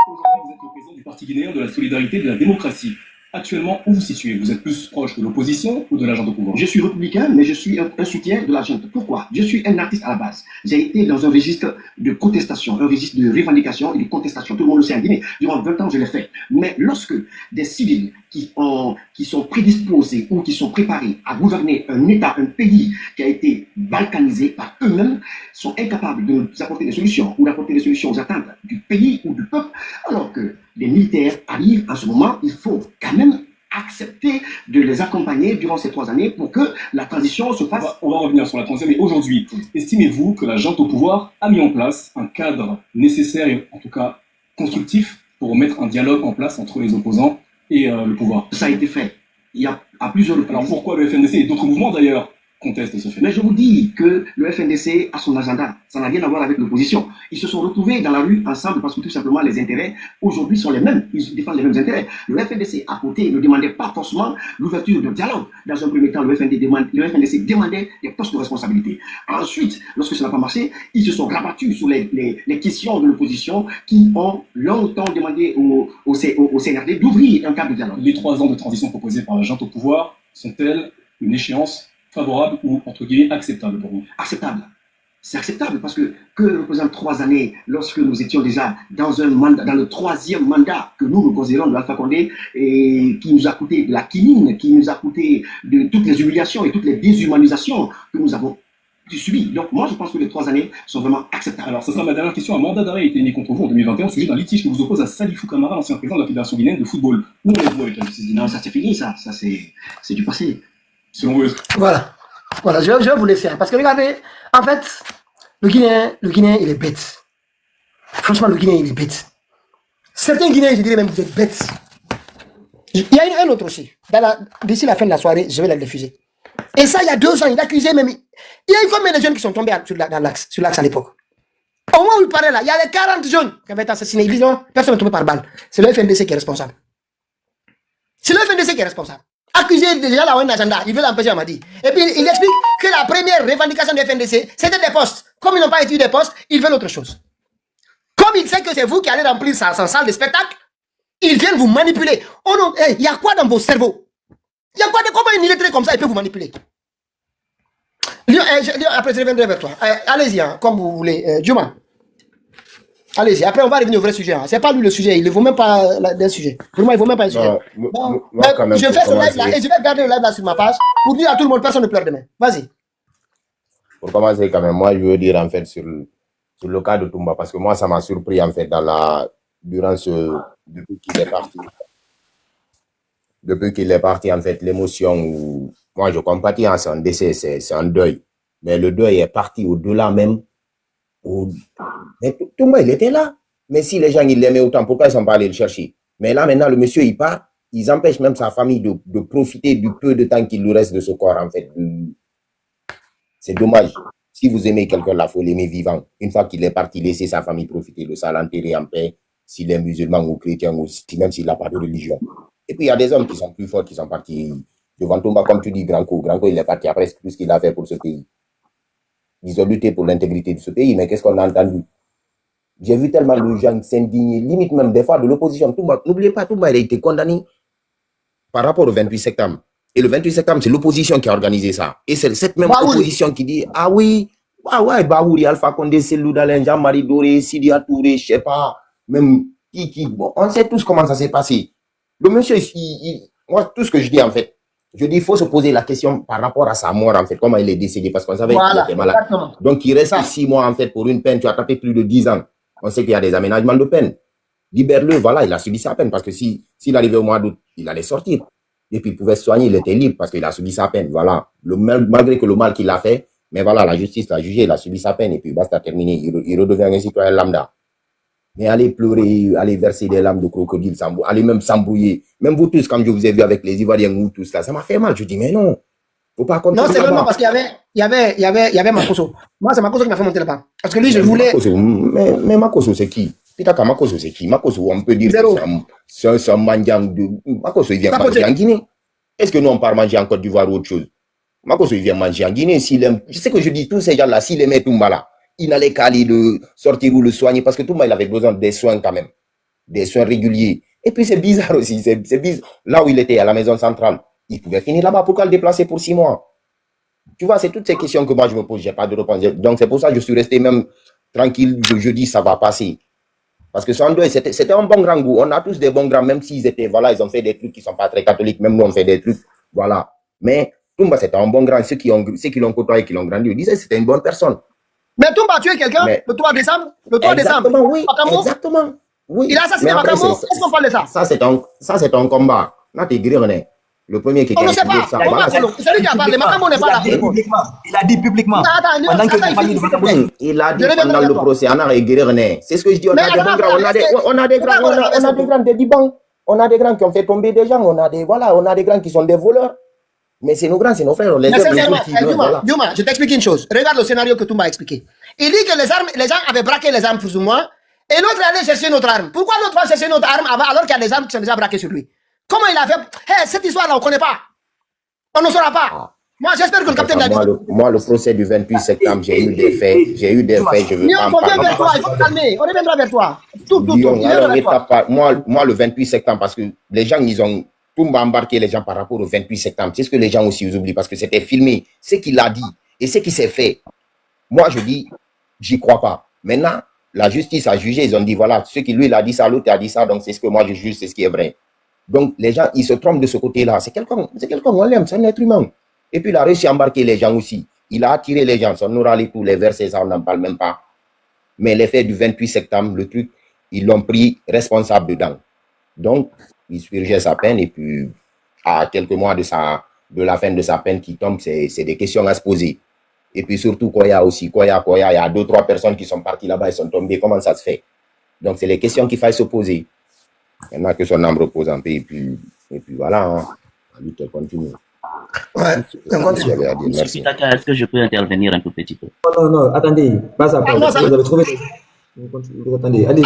Aujourd'hui, vous êtes le président du Parti guinéen de la solidarité et de la démocratie. Actuellement, où vous situez? Vous êtes plus proche de l'opposition ou de la junte au pouvoir? Je suis républicain, mais je suis un soutien de la junte. Pourquoi? Je suis un artiste à la base. J'ai été dans un registre de contestation, un registre de revendication et de contestation. Tout le monde le sait en Guinée. Durant 20 ans, je l'ai fait. Mais lorsque des civils qui sont prédisposés ou qui sont préparés à gouverner un État, un pays qui a été balkanisé par eux-mêmes, sont incapables de nous apporter des solutions ou d'apporter des solutions aux attentes du pays ou du peuple, alors que les militaires arrivent en ce moment, il faut quand même accepter de les accompagner durant ces 3 années pour que la transition se fasse. On va revenir sur la transition, mais aujourd'hui, estimez-vous que la junte au pouvoir a mis en place un cadre nécessaire et en tout cas constructif pour mettre un dialogue en place entre les opposants et le pouvoir? Ça a été fait. Il y a à plusieurs reprises. Alors pourquoi le FNDC et d'autres mouvements d'ailleurs contestent ce fait? Mais je vous dis que le FNDC a son agenda. Ça n'a rien à voir avec l'opposition. Ils se sont retrouvés dans la rue ensemble parce que tout simplement les intérêts aujourd'hui sont les mêmes. Ils défendent les mêmes intérêts. Le FNDC à côté ne demandait pas forcément l'ouverture de dialogue. Dans un premier temps, le FNDC demandait des postes de responsabilité. Ensuite, lorsque ça n'a pas marché, ils se sont rabattus sur les questions de l'opposition qui ont longtemps demandé au CNRD d'ouvrir un cadre de dialogue. Les 3 ans de transition proposés par la junte au pouvoir sont-elles une échéance favorable ou, entre guillemets, acceptable pour vous? Acceptable. C'est acceptable parce que représentent 3 années lorsque nous étions déjà dans un mandat, dans le 3e mandat que nous considérons de Alpha Condé et qui nous a coûté de la quinine, qui nous a coûté de toutes les humiliations et toutes les déshumanisations que nous avons subies. Donc moi je pense que les 3 années sont vraiment acceptables. Alors ce sera ma dernière question. Un mandat d'arrêt a été émis contre vous en 2021 au sujet d'un litige qui vous oppose à Salifou Camara, l'ancien président de la Fédération guinéenne de football. Où en êtes-vous avec la justice guinéenne? Non, ça c'est fini, ça c'est du passé. Selon vous? Voilà. Voilà, je vais vous laisser. Parce que regardez, en fait, le Guinéen, il est bête. Franchement, le Guinéen, il est bête. Certains Guinéens, je dirais même, vous êtes bêtes. Il y a un autre aussi. D'ici la fin de la soirée, je vais la diffuser. Et ça, il y a 2 ans, il accusait même. Il y a eu combien de jeunes qui sont tombés sur l'axe à l'époque? Au moment où il parlait là, il y avait 40 jeunes qui avaient été assassinés. Ils disent non, personne n'est tombé par balle. C'est le FNDC qui est responsable. C'est le FNDC qui est responsable. Accusé déjà là, un agenda, il veut l'empêcher, on m'a dit. Et puis il explique que la première revendication du FNDC, c'était des postes. Comme ils n'ont pas été des postes, ils veulent autre chose. Comme il sait que c'est vous qui allez remplir sa salle de spectacle, ils viennent vous manipuler. Oh non, il y a quoi dans vos cerveaux? Il y a quoi de comment un illettré comme ça, il peut vous manipuler? Après, je reviendrai vers toi. Allez-y, hein, comme vous voulez. Djouma. Allez-y, après on va revenir au vrai sujet. Hein. C'est pas lui le sujet, il ne vaut même pas d'un sujet. Pour moi, il ne vaut même pas un sujet. Moi, quand même, je fais ce live là et je vais garder le live là sur ma page pour dire à tout le monde, personne ne pleure demain. Vas-y. Pour commencer quand même, moi je veux dire en fait sur le cas de Toumba, parce que moi ça m'a surpris en fait depuis qu'il est parti en fait, l'émotion où moi je compatis, hein, c'est un décès, c'est un deuil. Mais le deuil est parti au-delà même. Mais Toumba, il était là. Mais si les gens, ils l'aimaient autant, pourquoi ils ne sont pas allés le chercher? Mais là, maintenant, le monsieur, il part. Ils empêchent même sa famille de profiter du peu de temps qu'il lui reste de ce corps, en fait. C'est dommage. Si vous aimez quelqu'un, là, il faut l'aimer vivant. Une fois qu'il est parti, laissez sa famille profiter de ça, l'enterrer en paix, s'il est musulman ou chrétien, ou même s'il n'a pas de religion. Et puis, il y a des hommes qui sont plus forts, qui sont partis devant Toumba, comme tu dis, Granco. Granco, il est parti après tout ce qu'il a fait pour ce pays. Ils ont lutté pour l'intégrité de ce pays, mais qu'est-ce qu'on a entendu? J'ai vu tellement de gens s'indigner, limite même des fois de l'opposition. N'oubliez pas, Toumba, il a été condamné par rapport au 28 septembre. Et le 28 septembre, c'est l'opposition qui a organisé ça. Et c'est cette même opposition qui dit, ah oui, ouais, Bahouri, Alpha Condé, Selou Dalen, Jean-Marie Doré, Sidia Touré, je sais pas, même qui. Bon, on sait tous comment ça s'est passé. Le monsieur, moi, tout ce que je dis en fait, je dis, il faut se poser la question par rapport à sa mort, en fait, comment il est décédé, parce qu'on savait qu'il était malade. Exactement. Donc, il reste 6 mois, en fait, pour une peine. Tu as tapé plus de 10 ans. On sait qu'il y a des aménagements de peine. Libère-le, voilà, il a subi sa peine, parce que s'il arrivait au mois d'août, il allait sortir. Et puis, il pouvait se soigner, il était libre, parce qu'il a subi sa peine, voilà. Malgré que le mal qu'il a fait, mais voilà, la justice l'a jugé, il a subi sa peine, et puis, basta, terminé. Il redevient un citoyen lambda. Mais allez pleurer, allez verser des larmes de crocodile, allez même s'embrouiller. Même vous tous, quand je vous ai vu avec les Ivoiriens ou tous là, ça m'a fait mal. Je dis, mais non, faut pas compter. Non, c'est vraiment parce qu'il y avait Makoso. Moi, c'est Makoso qui m'a fait monter là-bas. Parce que lui, je voulais. Mais Makoso, c'est qui? Pitaka, Makoso, c'est qui? Makoso, on peut dire que c'est un mendiant de. Makoso, il vient manger en Guinée. Est-ce que nous, on part manger en Côte d'Ivoire ou autre chose? Makoso, il vient manger en Guinée. Je sais que je dis, tous ces gens-là, s'il aimait Toumba là, il n'allait qu'à aller le sortir ou le soigner, parce que Toumba, il avait besoin des soins quand même, des soins réguliers. Et puis c'est bizarre aussi, c'est bizarre. Là où il était, à la maison centrale, il pouvait finir là-bas. Pourquoi le déplacer pour 6 mois? Tu vois, c'est toutes ces questions que moi je me pose, j'ai pas de réponse. Donc c'est pour ça que je suis resté même tranquille. Je dis ça va passer. Parce que Sandoy, c'était un bon grand goût. On a tous des bons grands, même s'ils étaient, voilà, ils ont fait des trucs qui sont pas très catholiques. Même nous, on fait des trucs, voilà. Mais Toumba, c'était un bon grand. Ceux qui l'ont côtoyé, qui l'ont grandi, ils disaient que c'était une bonne personne. Mais Toumba a tué quelqu'un le 3 décembre. Le 3 décembre. Oui, exactement. Oui. Il a assassiné Makamo. Est-ce qu'on parle de ça? Ça, c'est un combat. Là, t'es gris, le premier qui on ne sait pas. Ça, c'est lui qui a parlé. Makamo n'est pas là. Il a dit publiquement. Il a dit pendant le procès, c'est ce que je dis, on a des bons grands, on a des grands, on a des grands qui ont fait tomber des gens, on a des grands qui sont des voleurs. Mais c'est nos grands, c'est nos frères. Mais sincèrement, Diouma, je t'explique une chose. Regarde le scénario que Toumba a expliqué. Il dit que les gens avaient braqué les armes plus ou moins, et l'autre allait chercher notre arme. Pourquoi l'autre va chercher notre arme alors qu'il y a des armes qui sont déjà braquées sur lui? Comment il a fait? Hey, cette histoire-là, on ne connaît pas. On ne saura pas. Moi, j'espère que le capitaine l'a dit. Moi, le procès du 28 septembre, j'ai eu des faits. Je veux pas en parler. Vers toi, il faut te calmer. On reviendra vers toi. Moi, le 28 septembre, parce que les gens, ils ont tout embarqué les gens par rapport au 28 septembre. C'est ce que les gens aussi oublient, parce que c'était filmé. Ce qu'il a dit et ce qui s'est fait. Moi, je dis, j'y crois pas. Maintenant, la justice a jugé. Ils ont dit, voilà, ce qui lui, il a dit ça, l'autre a dit ça, donc c'est ce que moi, je juge, c'est ce qui est vrai. Donc, les gens, ils se trompent de ce côté-là. C'est quelqu'un, on l'aime, c'est un être humain. Et puis, il a réussi à embarquer les gens aussi. Il a attiré les gens. Son oral et tout, les versets, ça, on n'en parle même pas. Mais l'effet du 28 septembre, le truc, ils l'ont pris responsable dedans. Donc, il purgeait sa peine. Et puis, à quelques mois de la fin de sa peine qui tombe, c'est des questions à se poser. Et puis, surtout, Koya aussi. Koya, il y a 2-3 personnes qui sont parties là-bas et sont tombées. Comment ça se fait? Donc, c'est les questions qu'il faille se poser. Il y en a que son âme repose en paix. Et puis voilà. Hein. La lutte continue. Ouais, Monsieur Pitaka, est-ce que je peux intervenir un tout petit peu? Non, attendez, pas ça. Vous avez trouvé. Attendez, allez.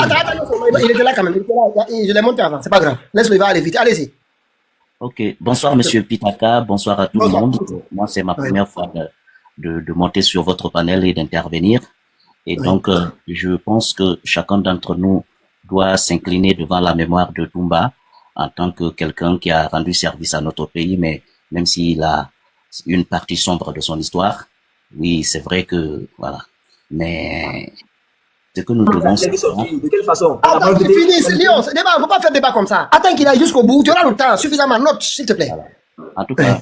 Il était là quand même. Je l'ai monté avant, c'est pas grave. Laisse-le, il va aller vite. Allez-y. Ok, bonsoir Monsieur Pitaka, bonsoir à tout le monde. Moi, c'est ma première fois de monter sur votre panel et d'intervenir. Et donc, je pense que chacun d'entre nous doit s'incliner devant la mémoire de Toumba en tant que quelqu'un qui a rendu service à notre pays, mais même s'il a une partie sombre de son histoire, oui, c'est vrai que, voilà. Mais ce que nous devons... De quelle façon? Attends, c'est fini, c'est Lyon, c'est débat, on ne peut pas faire débat comme ça. Attends qu'il aille jusqu'au bout, tu auras le temps, suffisamment, note, s'il te plaît. Voilà. En tout cas,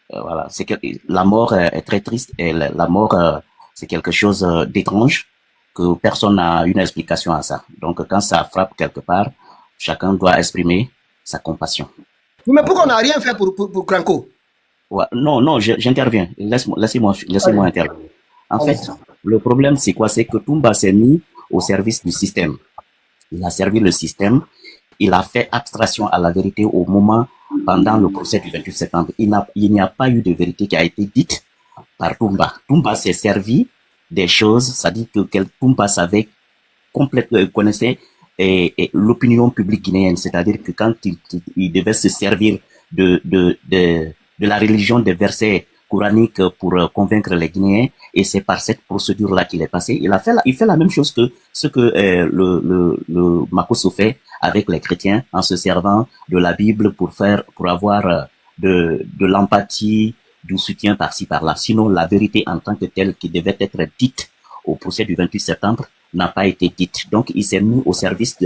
voilà, c'est que la mort est très triste et la mort, c'est quelque chose d'étrange que personne n'a une explication à ça. Donc, quand ça frappe quelque part, chacun doit exprimer sa compassion. Mais pourquoi on n'a rien fait pour Cranco? Ouais, non, j'interviens. Laissez-moi intervenir. En fait, le problème, c'est quoi? C'est que Toumba s'est mis au service du système. Il a servi le système. Il a fait abstraction à la vérité au moment, pendant le procès du 28 septembre. Il n'y a pas eu de vérité qui a été dite par Toumba. Toumba s'est servi des choses, c'est-à-dire que Toumba savait complètement, connaissait l'opinion publique guinéenne, c'est-à-dire que quand il devait se servir de la religion des versets coraniques pour convaincre les Guinéens, et c'est par cette procédure-là qu'il est passé. Il fait la même chose que ce que le Makosso fait avec les chrétiens, en se servant de la Bible pour avoir de l'empathie, du soutien par-ci par-là. Sinon, la vérité en tant que telle qui devait être dite au procès du 28 septembre n'a pas été dite. Donc, il s'est mis au service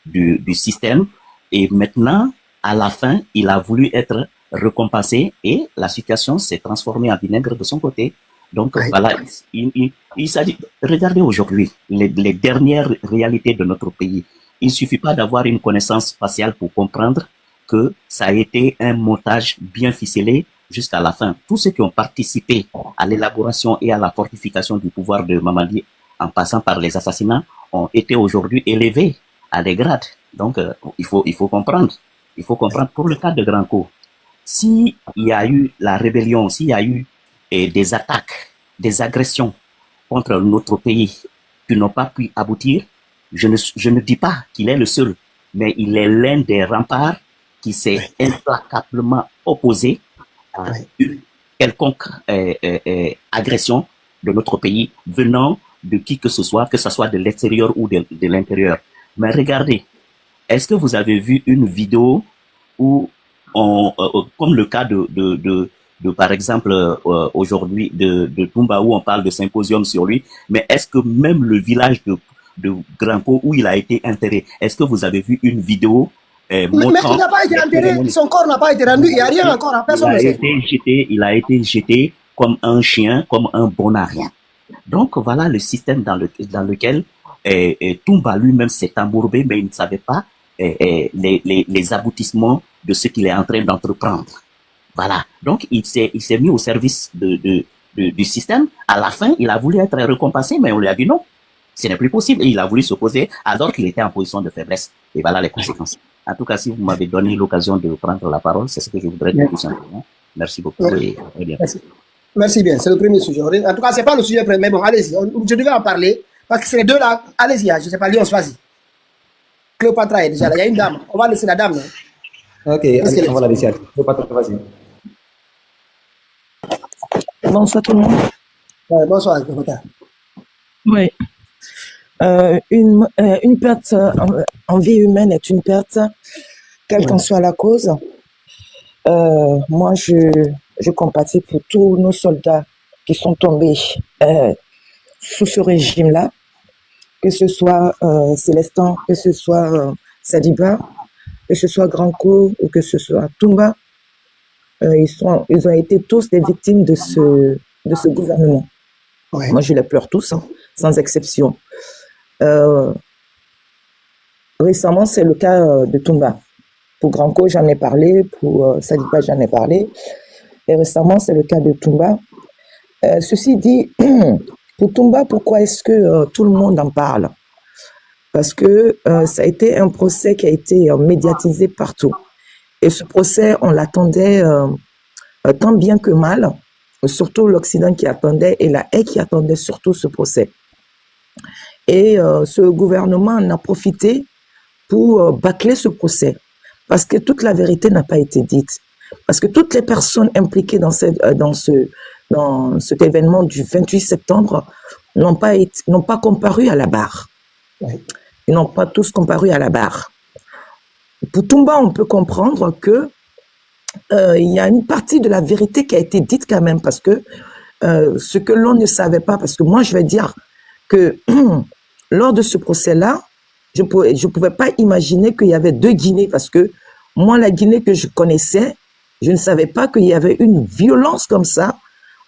du système, et maintenant, à la fin, il a voulu être récompensé et la situation s'est transformée en vinaigre de son côté. Donc, voilà, il s'agit, regardez aujourd'hui les dernières réalités de notre pays. Il suffit pas d'avoir une connaissance spatiale pour comprendre que ça a été un montage bien ficelé jusqu'à la fin. Tous ceux qui ont participé à l'élaboration et à la fortification du pouvoir de Mamadi, en passant par les assassinats, ont été aujourd'hui élevés à des grades. Donc, il faut comprendre. Il faut comprendre pour le cas de Granco. S'il y a eu la rébellion, s'il y a eu des attaques, des agressions contre notre pays qui n'ont pas pu aboutir, je ne dis pas qu'il est le seul, mais il est l'un des remparts qui s'est implacablement opposé à une quelconque agression de notre pays venant de qui que ce soit de l'extérieur ou de l'intérieur. Mais regardez, est-ce que vous avez vu une vidéo où comme le cas de par exemple, aujourd'hui, de Toumba, où on parle de symposium sur lui, mais est-ce que même le village de Granco, où il a été enterré, est-ce que vous avez vu une vidéo montrant... Mais il n'a pas été enterré, son corps n'a pas été rendu, il n'y a rien encore, personne ne sait. Il a été jeté comme un chien, comme un bon à rien. Donc voilà le système dans lequel Toumba lui-même s'est embourbé, mais il ne savait pas les aboutissements de ce qu'il est en train d'entreprendre. Voilà. Donc, il s'est mis au service du système. À la fin, il a voulu être récompensé, mais on lui a dit non. Ce n'est plus possible. Et il a voulu s'opposer alors qu'il était en position de faiblesse. Et voilà les conséquences. En tout cas, si vous m'avez donné l'occasion de prendre la parole, c'est ce que je voudrais dire tout simplement. Merci beaucoup. Et très bien. Merci bien. C'est le premier sujet. En tout cas, c'est pas le sujet premier. Mais bon, allez-y. Je devais en parler. Parce que c'est les deux là. Allez-y. Je ne sais pas, Lyon, vas-y. Cléopâtre est déjà là. Il y a une dame. On va laisser la dame. Ok, allez, on va la laisser. Cléopâtre, vas-y. Bonsoir tout le monde. Ouais, bonsoir, Cléopâtre. Oui. Une perte en vie humaine est une perte, quelle qu'en soit la cause. Moi, je compatis pour tous nos soldats qui sont tombés sous ce régime-là, que ce soit Célestin, que ce soit Sadiba, que ce soit Granco ou que ce soit Toumba. Ils ont été tous des victimes de ce gouvernement. Ouais. Moi, je les pleure tous, hein, sans exception. Récemment, c'est le cas de Toumba. Pour Granco, j'en ai parlé. Pour Sadiba, j'en ai parlé. Et récemment, c'est le cas de Toumba. Ceci dit, pour Toumba, pourquoi est-ce que tout le monde en parle? Parce que ça a été un procès qui a été médiatisé partout. Et ce procès, on l'attendait tant bien que mal, surtout l'Occident qui attendait et la haie qui attendait surtout ce procès. Et ce gouvernement en a profité pour bâcler ce procès, parce que toute la vérité n'a pas été dite, parce que toutes les personnes impliquées dans cet événement du 28 septembre n'ont pas comparu à la barre. Ils n'ont pas tous comparu à la barre. Pour Toumba, on peut comprendre que il y a une partie de la vérité qui a été dite quand même, parce que ce que l'on ne savait pas, parce que moi je vais dire que lors de ce procès-là, je pouvais pas imaginer qu'il y avait deux Guinées, parce que moi, la Guinée que je connaissais, je ne savais pas qu'il y avait une violence comme ça,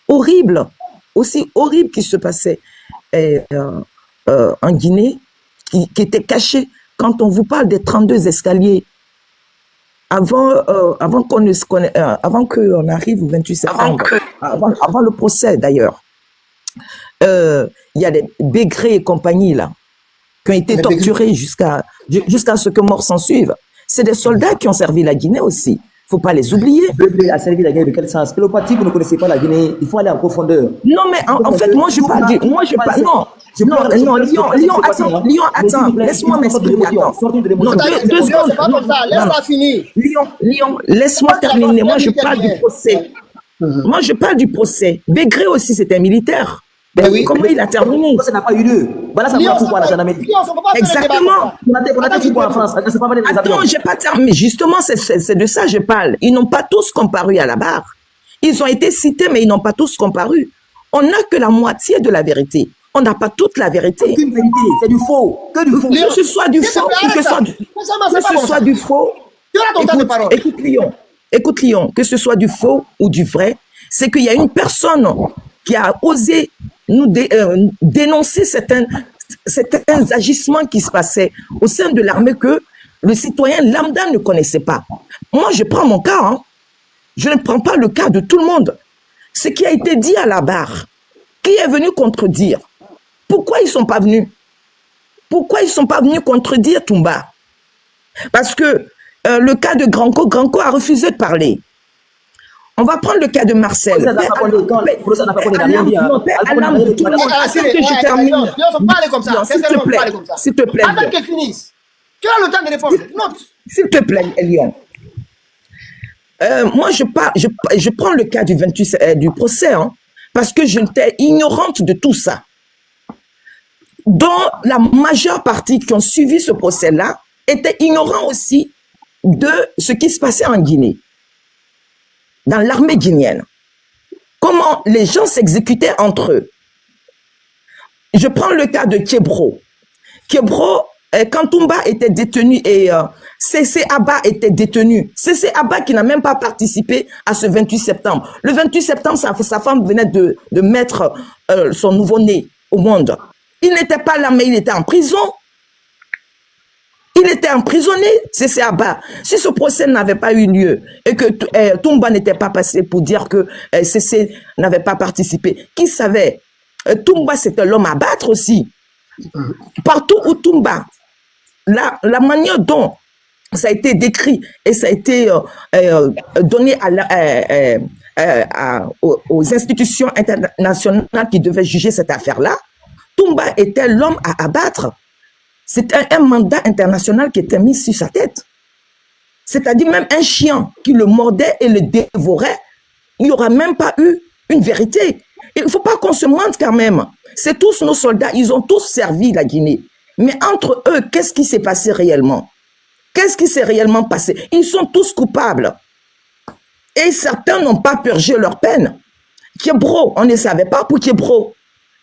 horrible, aussi horrible qui se passait en Guinée, qui était cachée. Quand on vous parle des 32 escaliers, avant qu'on arrive au 28 septembre, avant le procès d'ailleurs, il y a des Bégré et compagnie là, qui ont été torturés jusqu'à ce que mort s'en suive. C'est des soldats qui ont servi la Guinée aussi. Faut pas les oublier. Bégré a servi la Guinée de quel sens? Cléopâtre, vous ne connaissez pas la Guinée, il faut aller en profondeur. Non, mais en fait, moi je parle Lyon, attends, laisse-moi m'exprimer. Non, 2 secondes. C'est pas comme ça, laisse-la finir. Lyon, laisse-moi terminer. Moi, je parle du procès. Moi, je parle du procès. Bégré aussi, c'était un militaire. Ben oui. Comment il a terminé? Ça n'a pas eu lieu. Voilà, ça va pourquoi la gendarmerie. Exactement. Attends, j'ai pas terminé. Justement, c'est de ça que je parle. Ils n'ont pas tous comparu à la barre. Ils ont été cités, mais ils n'ont pas tous comparu. On n'a que la moitié de la vérité. On n'a pas toute la vérité. Aucune vérité, c'est du faux. Que du faux. Que ce soit du faux, que ce soit du faux. Écoute Lyon, que ce soit du faux ou du vrai, c'est qu'il y a une personne qui a osé nous dénoncer certains agissements qui se passaient au sein de l'armée que le citoyen lambda ne connaissait pas. Moi, je prends mon cas. Hein. Je ne prends pas le cas de tout le monde. Ce qui a été dit à la barre, qui est venu contredire? Pourquoi ils ne sont pas venus? Pourquoi ils ne sont pas venus contredire Toumba? Parce que le cas de Granco a refusé de parler. On va prendre le cas de Marcel. Je termine. S'il te plaît. Attends qu'elle finisse. Tu as le temps de répondre. Note. S'il te plaît, Elion. Moi, je prends le cas du procès, hein, parce que j'étais ignorante de tout ça. Dans la majeure partie qui ont suivi ce procès-là, était ignorant aussi de ce qui se passait en Guinée, dans l'armée guinéenne. Comment les gens s'exécutaient entre eux. Je prends le cas de Kebro. Kebro, quand Toumba était détenu et CC Abba était détenu, CC Abba qui n'a même pas participé à ce 28 septembre. Le 28 septembre, sa femme venait de mettre son nouveau-né au monde. Il n'était pas là, mais il était en prison. Il était emprisonné, CC Abba. Si ce procès n'avait pas eu lieu et que Toumba n'était pas passé pour dire que CC n'avait pas participé, qui savait? Toumba, c'était l'homme à battre aussi. Partout où Toumba, la manière dont ça a été décrit et ça a été donné aux institutions internationales qui devaient juger cette affaire-là, Toumba était l'homme à abattre. C'était un mandat international qui était mis sur sa tête. C'est-à-dire même un chien qui le mordait et le dévorait, il n'y aura même pas eu une vérité. Il ne faut pas qu'on se mente quand même. C'est tous nos soldats, ils ont tous servi la Guinée. Mais entre eux, qu'est-ce qui s'est passé réellement? Qu'est-ce qui s'est réellement passé? Ils sont tous coupables. Et certains n'ont pas purgé leur peine. Kebro, on ne savait pas pour Kebro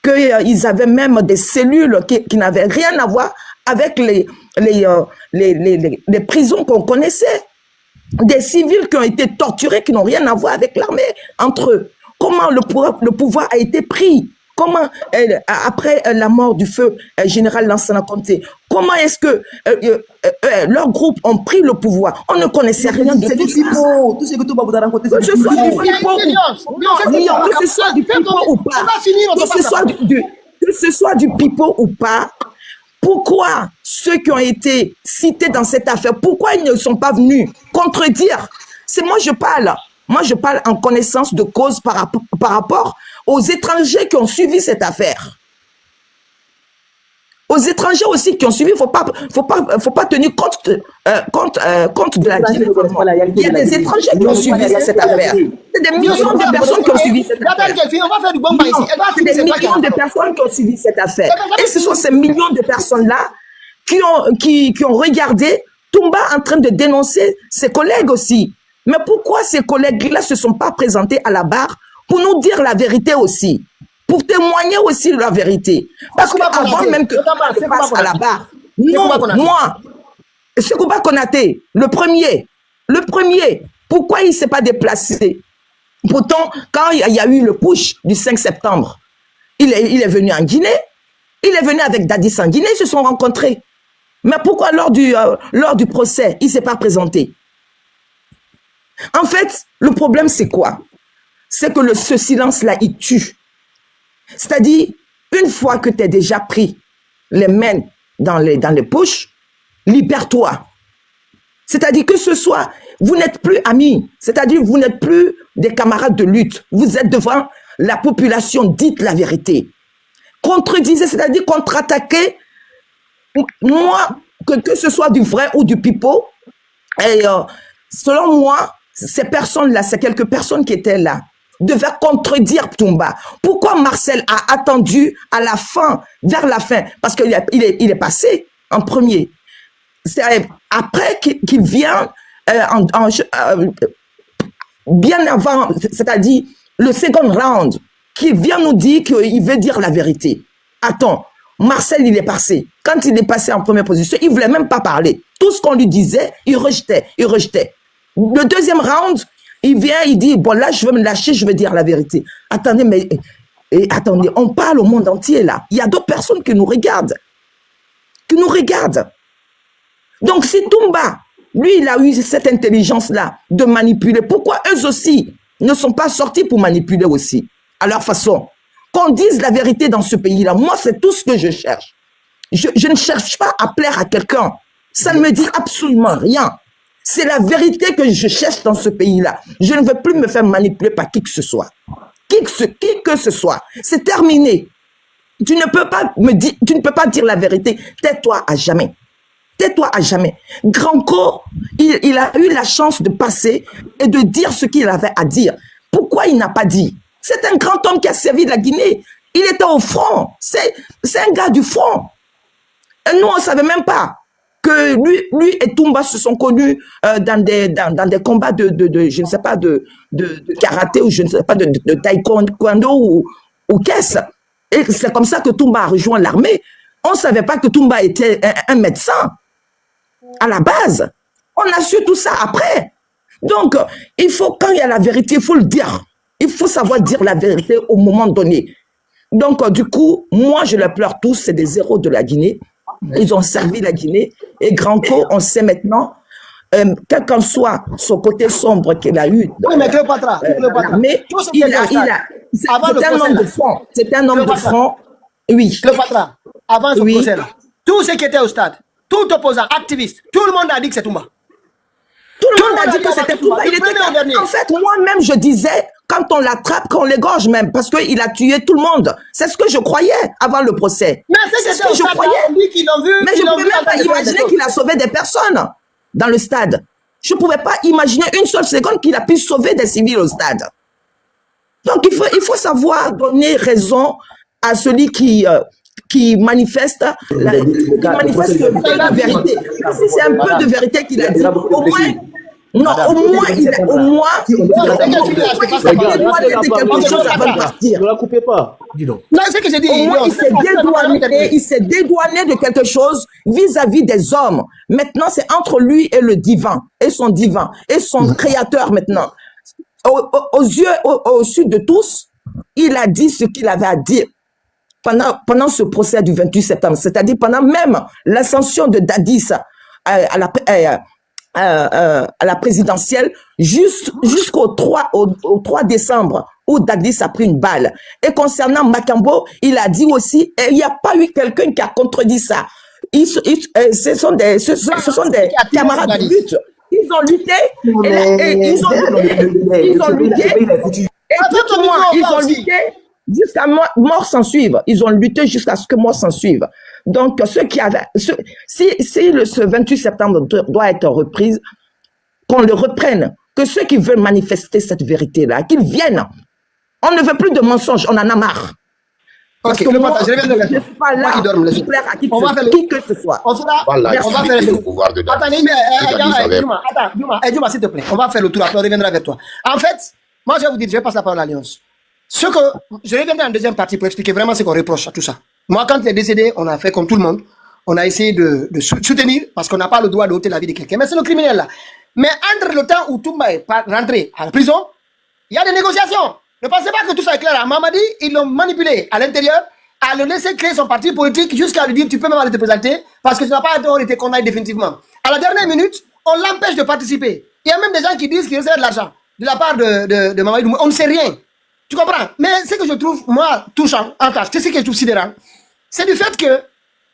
qu'ils avaient même des cellules qui n'avaient rien à voir avec les prisons qu'on connaissait. Des civils qui ont été torturés, qui n'ont rien à voir avec l'armée entre eux. Comment le pouvoir a été pris? Comment, après la mort du feu général Lansana Conté, comment est-ce que leurs groupes ont pris le pouvoir? On ne connaissait rien de tout ça. Tout ce que tout vous a rencontré, Que ce soit du pipeau que ce soit du pipeau ou pas, que ce soit du pipeau ou pas, pourquoi ceux qui ont été cités dans cette affaire, pourquoi ils ne sont pas venus contredire? C'est moi je parle. Moi, je parle en connaissance de cause par rapport aux étrangers qui ont suivi cette affaire. Aux étrangers aussi qui ont suivi, faut pas tenir compte de la Guinée. Il y a des étrangers qui ont suivi cette affaire. C'est des millions de personnes qui ont suivi cette affaire. C'est des millions de personnes qui ont suivi cette affaire. Et ce sont ces millions de personnes-là qui ont regardé Toumba en train de dénoncer ses collègues aussi. Mais pourquoi ces collègues-là ne se sont pas présentés à la barre pour nous dire la vérité aussi, pour témoigner aussi de la vérité? Parce qu'avant même que ça passe à la barre, non, moi, Sekouba Konaté, le premier, pourquoi il ne s'est pas déplacé? Pourtant, quand il y a eu le push du 5 septembre, il est venu en Guinée, il est venu avec Dadis en Guinée, ils se sont rencontrés. Mais pourquoi lors du procès, il ne s'est pas présenté? En fait, le problème, c'est quoi? C'est que ce silence-là, il tue. C'est-à-dire, une fois que tu es déjà pris les mains dans les poches, libère-toi. C'est-à-dire que ce soit, vous n'êtes plus amis. C'est-à-dire, vous n'êtes plus des camarades de lutte. Vous êtes devant la population, dites la vérité. Contredisez, c'est-à-dire contre-attaquer. Moi, que ce soit du vrai ou du pipeau, et selon moi, ces personnes-là, ces quelques personnes qui étaient là, devaient contredire Toumba. Pourquoi Marcel a attendu à la fin, vers la fin? Parce qu'il est passé en premier. C'est après qu'il vient, bien avant, c'est-à-dire le second round, qu'il vient nous dire qu'il veut dire la vérité. Attends, Marcel, il est passé. Quand il est passé en première position, il ne voulait même pas parler. Tout ce qu'on lui disait, il rejetait. Le deuxième round, il vient, il dit, bon là, je veux me lâcher, je veux dire la vérité. Attendez, mais attendez, on parle au monde entier là. Il y a d'autres personnes qui nous regardent. Donc si Toumba, lui, il a eu cette intelligence-là de manipuler, pourquoi eux aussi ne sont pas sortis pour manipuler aussi, à leur façon? Qu'on dise la vérité dans ce pays-là. Moi, c'est tout ce que je cherche. Je ne cherche pas à plaire à quelqu'un. Ça ne me dit absolument rien. C'est la vérité que je cherche dans ce pays-là. Je ne veux plus me faire manipuler par qui que ce soit. Qui que ce soit. C'est terminé. Tu ne peux pas dire la vérité. Tais-toi à jamais. Tais-toi à jamais. Granco, il a eu la chance de passer et de dire ce qu'il avait à dire. Pourquoi il n'a pas dit? C'est un grand homme qui a servi la Guinée. Il était au front. C'est un gars du front. Et nous, on ne savait même pas. que lui et Toumba se sont connus dans des combats je ne sais pas, de karaté ou je ne sais pas, de taekwondo ou qu'est-ce. Et c'est comme ça que Toumba a rejoint l'armée. On ne savait pas que Toumba était un médecin à la base. On a su tout ça après. Donc, il faut, quand il y a la vérité, il faut le dire. Il faut savoir dire la vérité au moment donné. Donc, du coup, moi, je les pleure tous. C'est des héros de la Guinée. Ils ont servi la Guinée. Et Granco, on sait maintenant, quel qu'en soit son côté sombre qu'il a eu. Oui, mais Cléopatra, mais c'est un homme de front. C'est un homme de front. Oui. Cléopatra, avant ce procès-là, tous ceux qui étaient au stade, tout opposant, activiste, tout le monde a dit que c'est Toumba. Tout le monde a dit que c'était Toumba. En fait, moi-même, je disais, quand on l'attrape, qu'on l'égorge même, parce qu'il a tué tout le monde. C'est ce que je croyais avant le procès. Mais c'est ce que je croyais. Mais je ne pouvais même pas imaginer qu'il a sauvé des personnes dans le stade. Je ne pouvais pas imaginer une seule seconde qu'il a pu sauver des civils au stade. Donc, il faut savoir donner raison à celui qui manifeste la vérité. Si c'est un peu de vérité qu'il a dit, au moins, non, au moins, il ne la coupez pas. Dis donc. Non, c'est ce que j'ai dit. Au moins, il s'est dédouané de quelque chose vis-à-vis des hommes. Maintenant, c'est entre lui et le divin, et son créateur maintenant. Aux yeux, au sud de tous, il a dit ce qu'il avait à dire. Pendant ce procès du 28 septembre, c'est-à-dire pendant même l'ascension de Dadis à la présidentielle, jusqu'au 3 décembre, où Dadis a pris une balle. Et concernant Makambo, il a dit aussi, il n'y a pas eu quelqu'un qui a contredit ça. Ce sont des camarades de lutte. Ils ont lutté, ils ont lutté jusqu'à mort s'en suivre. Ils ont lutté jusqu'à ce que mort s'en suive. Donc, si ce 28 septembre doit être reprise, qu'on le reprenne, que ceux qui veulent manifester cette vérité-là, qu'ils viennent. On ne veut plus de mensonges, on en a marre. Parce que moi, je ne suis pas là qui plaire à qui que ce soit. On va faire le pouvoir de Attends, Djouma, s'il te plaît. On va faire le tour, après on reviendra vers toi. En fait, moi je vais vous dire, je vais passer la parole à l'Alliance. Je reviendrai en deuxième partie pour expliquer vraiment ce qu'on reproche à tout ça. Moi, quand il est décédé, on a fait comme tout le monde. On a essayé de soutenir parce qu'on n'a pas le droit d'ôter la vie de quelqu'un. Mais c'est le criminel là. Mais entre le temps où Toumba est rentré à la prison, il y a des négociations. Ne pensez pas que tout ça est clair. À Mamadi, ils l'ont manipulé à l'intérieur, à le laisser créer son parti politique jusqu'à lui dire tu peux même aller te présenter parce que tu n'as pas été condamné définitivement. À la dernière minute, on l'empêche de participer. Il y a même des gens qui disent qu'il recevait de l'argent de la part de Mamadi Doumbouya. On ne sait rien. Tu comprends? Mais ce que je trouve, moi, touchant, en cas, c'est ce que je trouve sidérant, c'est du fait que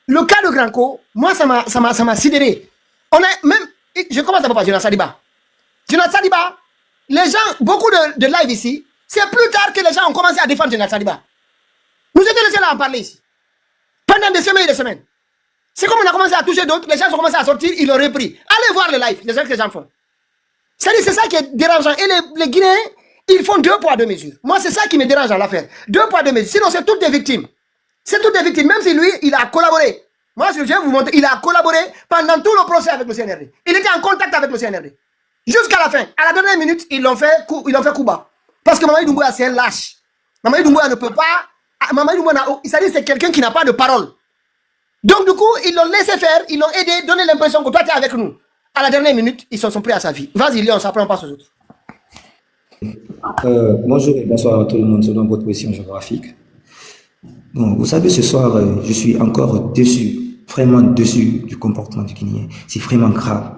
le cas de Granco, moi, ça m'a sidéré. On a même, je commence d'abord par Jonas Saliba. Jonas Saliba, les gens, beaucoup de live ici, c'est plus tard que les gens ont commencé à défendre Jonas Saliba. Nous étions les seuls à en parler ici. Pendant des semaines et des semaines. C'est comme on a commencé à toucher d'autres, les gens ont commencé à sortir, ils l'ont repris. Allez voir le live, les gens que les gens font. C'est ça qui est dérangeant. Et les Guinéens, ils font 2 poids 2 mesures. Moi, c'est ça qui me dérange dans l'affaire. 2 poids 2 mesures. Sinon, c'est toutes des victimes. C'est toutes des victimes. Même si lui, il a collaboré. Moi, je vais vous montrer, il a collaboré pendant tout le procès avec le CNRD. Il était en contact avec le CNRD. Jusqu'à la fin. À la dernière minute, ils l'ont fait coup bas. Parce que Mamadi Doumbouya, c'est un lâche. Mamadi Doumbouya ne peut pas. Mamadi Doumbouya, c'est-à-dire c'est quelqu'un qui n'a pas de parole. Donc, du coup, ils l'ont laissé faire, ils l'ont aidé, donné l'impression que toi, tu es avec nous. À la dernière minute, ils se sont pris à sa vie. Vas-y, Léon, après on passe aux autres. Bonjour et bonsoir à tout le monde selon votre position géographique. Bon, vous savez, ce soir, je suis encore déçu, vraiment déçu du comportement du Guinéen. C'est vraiment grave.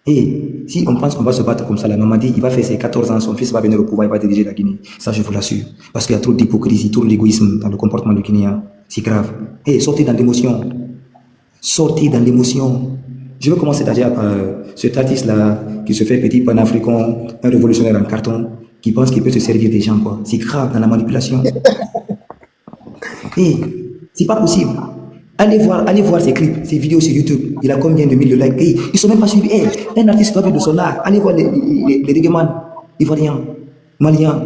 Et si on pense qu'on va se battre comme ça, la Mamadi, il va faire ses 14 ans, son fils va venir au pouvoir, il va diriger la Guinée. Ça, je vous l'assure. Parce qu'il y a trop d'hypocrisie, trop d'égoïsme dans le comportement du Guinéen. C'est grave. Et sortez dans l'émotion. Sortez dans l'émotion. Je vais commencer déjà par cet artiste-là qui se fait petit panafricain, un révolutionnaire en carton, qui pense qu'il peut se servir des gens, quoi. C'est grave dans la manipulation. Et c'est pas possible. Allez voir ses clips, ses vidéos sur YouTube. Il a combien de milliers de likes? Et ils sont même pas suivis. Un artiste doit vivre de son art. Allez voir les reggaeman, ivoiriens, maliens.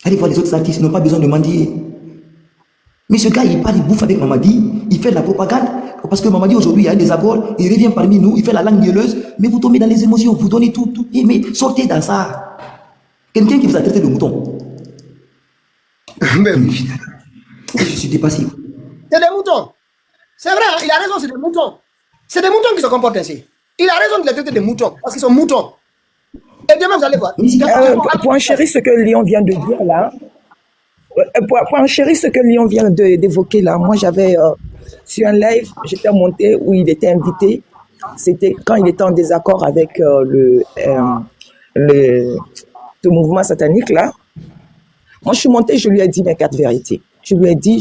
Allez voir les autres artistes, ils n'ont pas besoin de mendier. Mais ce gars, il parle, il bouffe avec Mamadi, il fait de la propagande. Parce que Mamadi aujourd'hui, il y a des accords, il revient parmi nous, il fait la langue gueuleuse, mais vous tombez dans les émotions, vous donnez tout. Mais sortez dans ça. Quelqu'un qui vous a traité de mouton. Même. Je suis dépassé. C'est des moutons. C'est vrai, hein, il a raison, c'est des moutons. C'est des moutons qui se comportent ainsi. Il a raison de les traiter de moutons, parce qu'ils sont moutons. Et demain, vous allez voir. Pour enchérir ce que Léon vient de dire là, pour enchérir ce que Léon vient d'évoquer là, moi j'avais sur un live, j'étais monté où il était invité. C'était quand il était en désaccord avec le mouvement satanique là. Moi je suis monté, je lui ai dit mes 4 vérités. Je lui ai dit,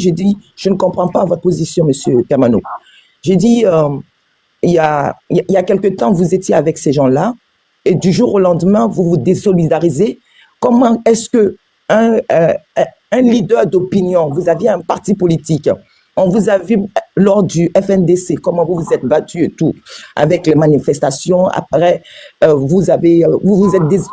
je ne comprends pas votre position, monsieur Kamano. J'ai dit, il y a quelque temps, vous étiez avec ces gens-là, et du jour au lendemain, vous vous désolidarisez. Comment est-ce que un leader d'opinion, vous aviez un parti politique, on vous a vu lors du FNDC, comment vous vous êtes battu et tout, avec les manifestations, après, vous vous êtes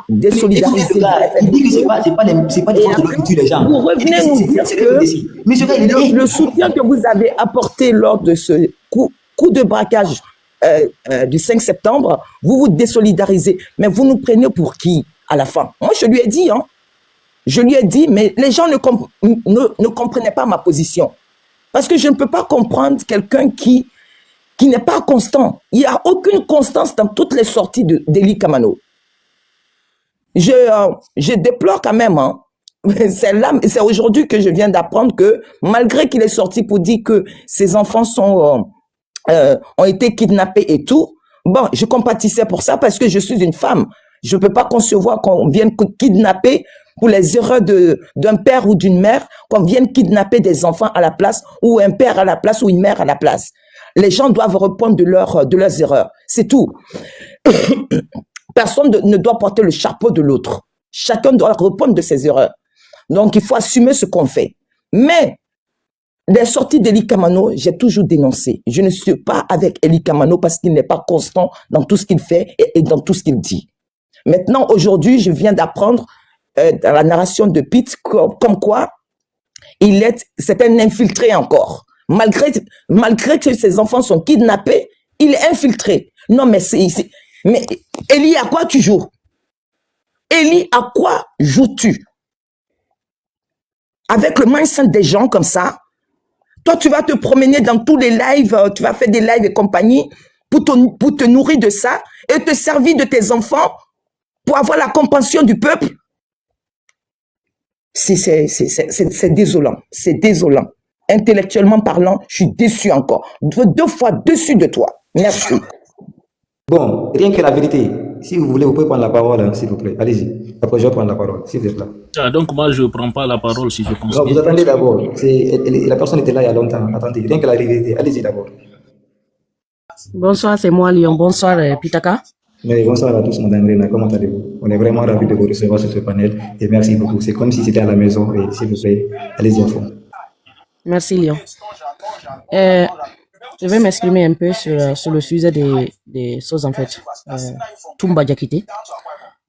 désolidarisé. Il dit que c'est pas des forces de l'ordre qui tuent les gens. Vous revenez nous dire que le soutien que vous avez apporté lors de ce coup de braquage du 5 septembre, vous vous désolidarisez. Mais vous nous prenez pour qui à la fin? Moi, je lui ai dit, mais les gens ne comprenaient pas ma position. Parce que je ne peux pas comprendre quelqu'un qui n'est pas constant. Il n'y a aucune constance dans toutes les sorties d'Ely Kamano. Je déplore quand même, hein. C'est aujourd'hui que je viens d'apprendre que malgré qu'il est sorti pour dire que ses enfants ont été kidnappés et tout, bon, je compatissais pour ça parce que je suis une femme. Je ne peux pas concevoir qu'on vienne kidnapper pour les erreurs d'un père ou d'une mère, qu'on vienne kidnapper des enfants à la place, ou un père à la place, ou une mère à la place. Les gens doivent répondre de leurs erreurs. C'est tout. Personne ne doit porter le chapeau de l'autre. Chacun doit répondre de ses erreurs. Donc, il faut assumer ce qu'on fait. Mais, les sorties d'Ely Kamano, j'ai toujours dénoncé. Je ne suis pas avec Ely Kamano parce qu'il n'est pas constant dans tout ce qu'il fait et dans tout ce qu'il dit. Maintenant, aujourd'hui, je viens d'apprendre dans la narration de Pete comme quoi c'est un infiltré encore. Malgré que ses enfants sont kidnappés, il est infiltré. Non, mais mais Ely, à quoi tu joues? Ely, à quoi joues-tu? Avec le mindset des gens comme ça, toi, tu vas te promener dans tous les lives, tu vas faire des lives et compagnie pour te nourrir de ça et te servir de tes enfants pour avoir la compassion du peuple. C'est désolant. C'est désolant. Intellectuellement parlant, je suis déçu encore. 2 fois déçu de toi. Merci. Bon, rien que la vérité. Si vous voulez, vous pouvez prendre la parole, hein, s'il vous plaît. Allez-y. Après, je vais prendre la parole, s'il vous plaît. Donc, moi, je ne prends pas la parole si je pense. Non, vous attendez d'abord. La personne était là il y a longtemps. Attendez, rien que la vérité. Allez-y d'abord. Bonsoir, c'est moi, Lyon. Bonsoir, Pitaka. Mais bonsoir à tous, Madame Rena. Comment allez-vous? On est vraiment ravis de vous recevoir sur ce panel. Et merci beaucoup. C'est comme si c'était à la maison. Et s'il vous plaît, allez-y à fond. Merci, Lyon. Je vais m'exprimer un peu sur le sujet des choses, en fait. Toumba Diakité.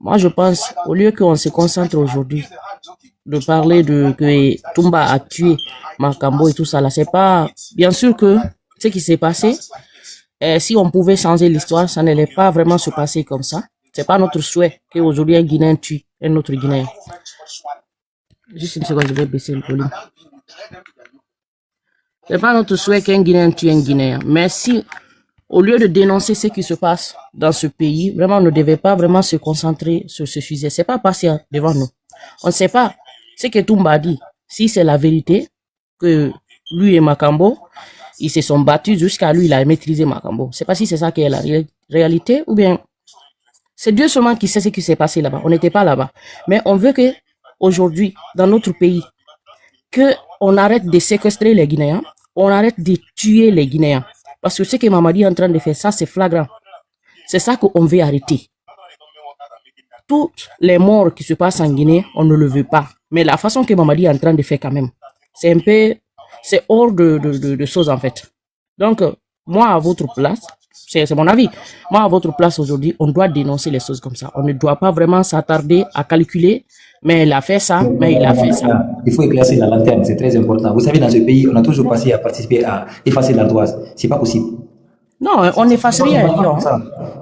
Moi, je pense, au lieu qu'on se concentre aujourd'hui de parler que Toumba a tué Makambo et tout ça, là, c'est pas... Bien sûr que ce qui s'est passé, si on pouvait changer l'histoire, ça n'allait pas vraiment se passer comme ça. C'est pas notre souhait qu'aujourd'hui un Guinéen tue un autre Guinéen. Juste une seconde, je vais baisser le volume. C'est pas notre souhait qu'un Guinéen tue un Guinéen. Mais si, au lieu de dénoncer ce qui se passe dans ce pays, vraiment, on ne devait pas vraiment se concentrer sur ce sujet. C'est pas passé devant nous. On ne sait pas ce que Toumba dit. Si c'est la vérité, que lui et Makambo, ils se sont battus jusqu'à lui, il a maîtrisé Makambo. Je ne sais pas si c'est ça qui est la réalité ou bien c'est Dieu seulement qui sait ce qui s'est passé là-bas. On n'était pas là-bas. Mais on veut que aujourd'hui, dans notre pays, qu'on arrête de séquestrer les Guinéens, on arrête de tuer les Guinéens. Parce que ce que Mamadi est en train de faire, ça c'est flagrant. C'est ça qu'on veut arrêter. Toutes les morts qui se passent en Guinée, on ne le veut pas. Mais la façon que Mamadi est en train de faire quand même, c'est un peu... C'est hors de choses en fait. Donc, moi, à votre place, C'est mon avis. Moi, à votre place aujourd'hui, on doit dénoncer les choses comme ça. On ne doit pas vraiment s'attarder à calculer, mais il a fait ça, mais il a fait ça. Il faut éclaircir la lanterne, c'est très important. Vous savez, dans ce pays, on a toujours passé à participer à effacer l'ardoise. C'est pas possible. Non, on n'efface rien.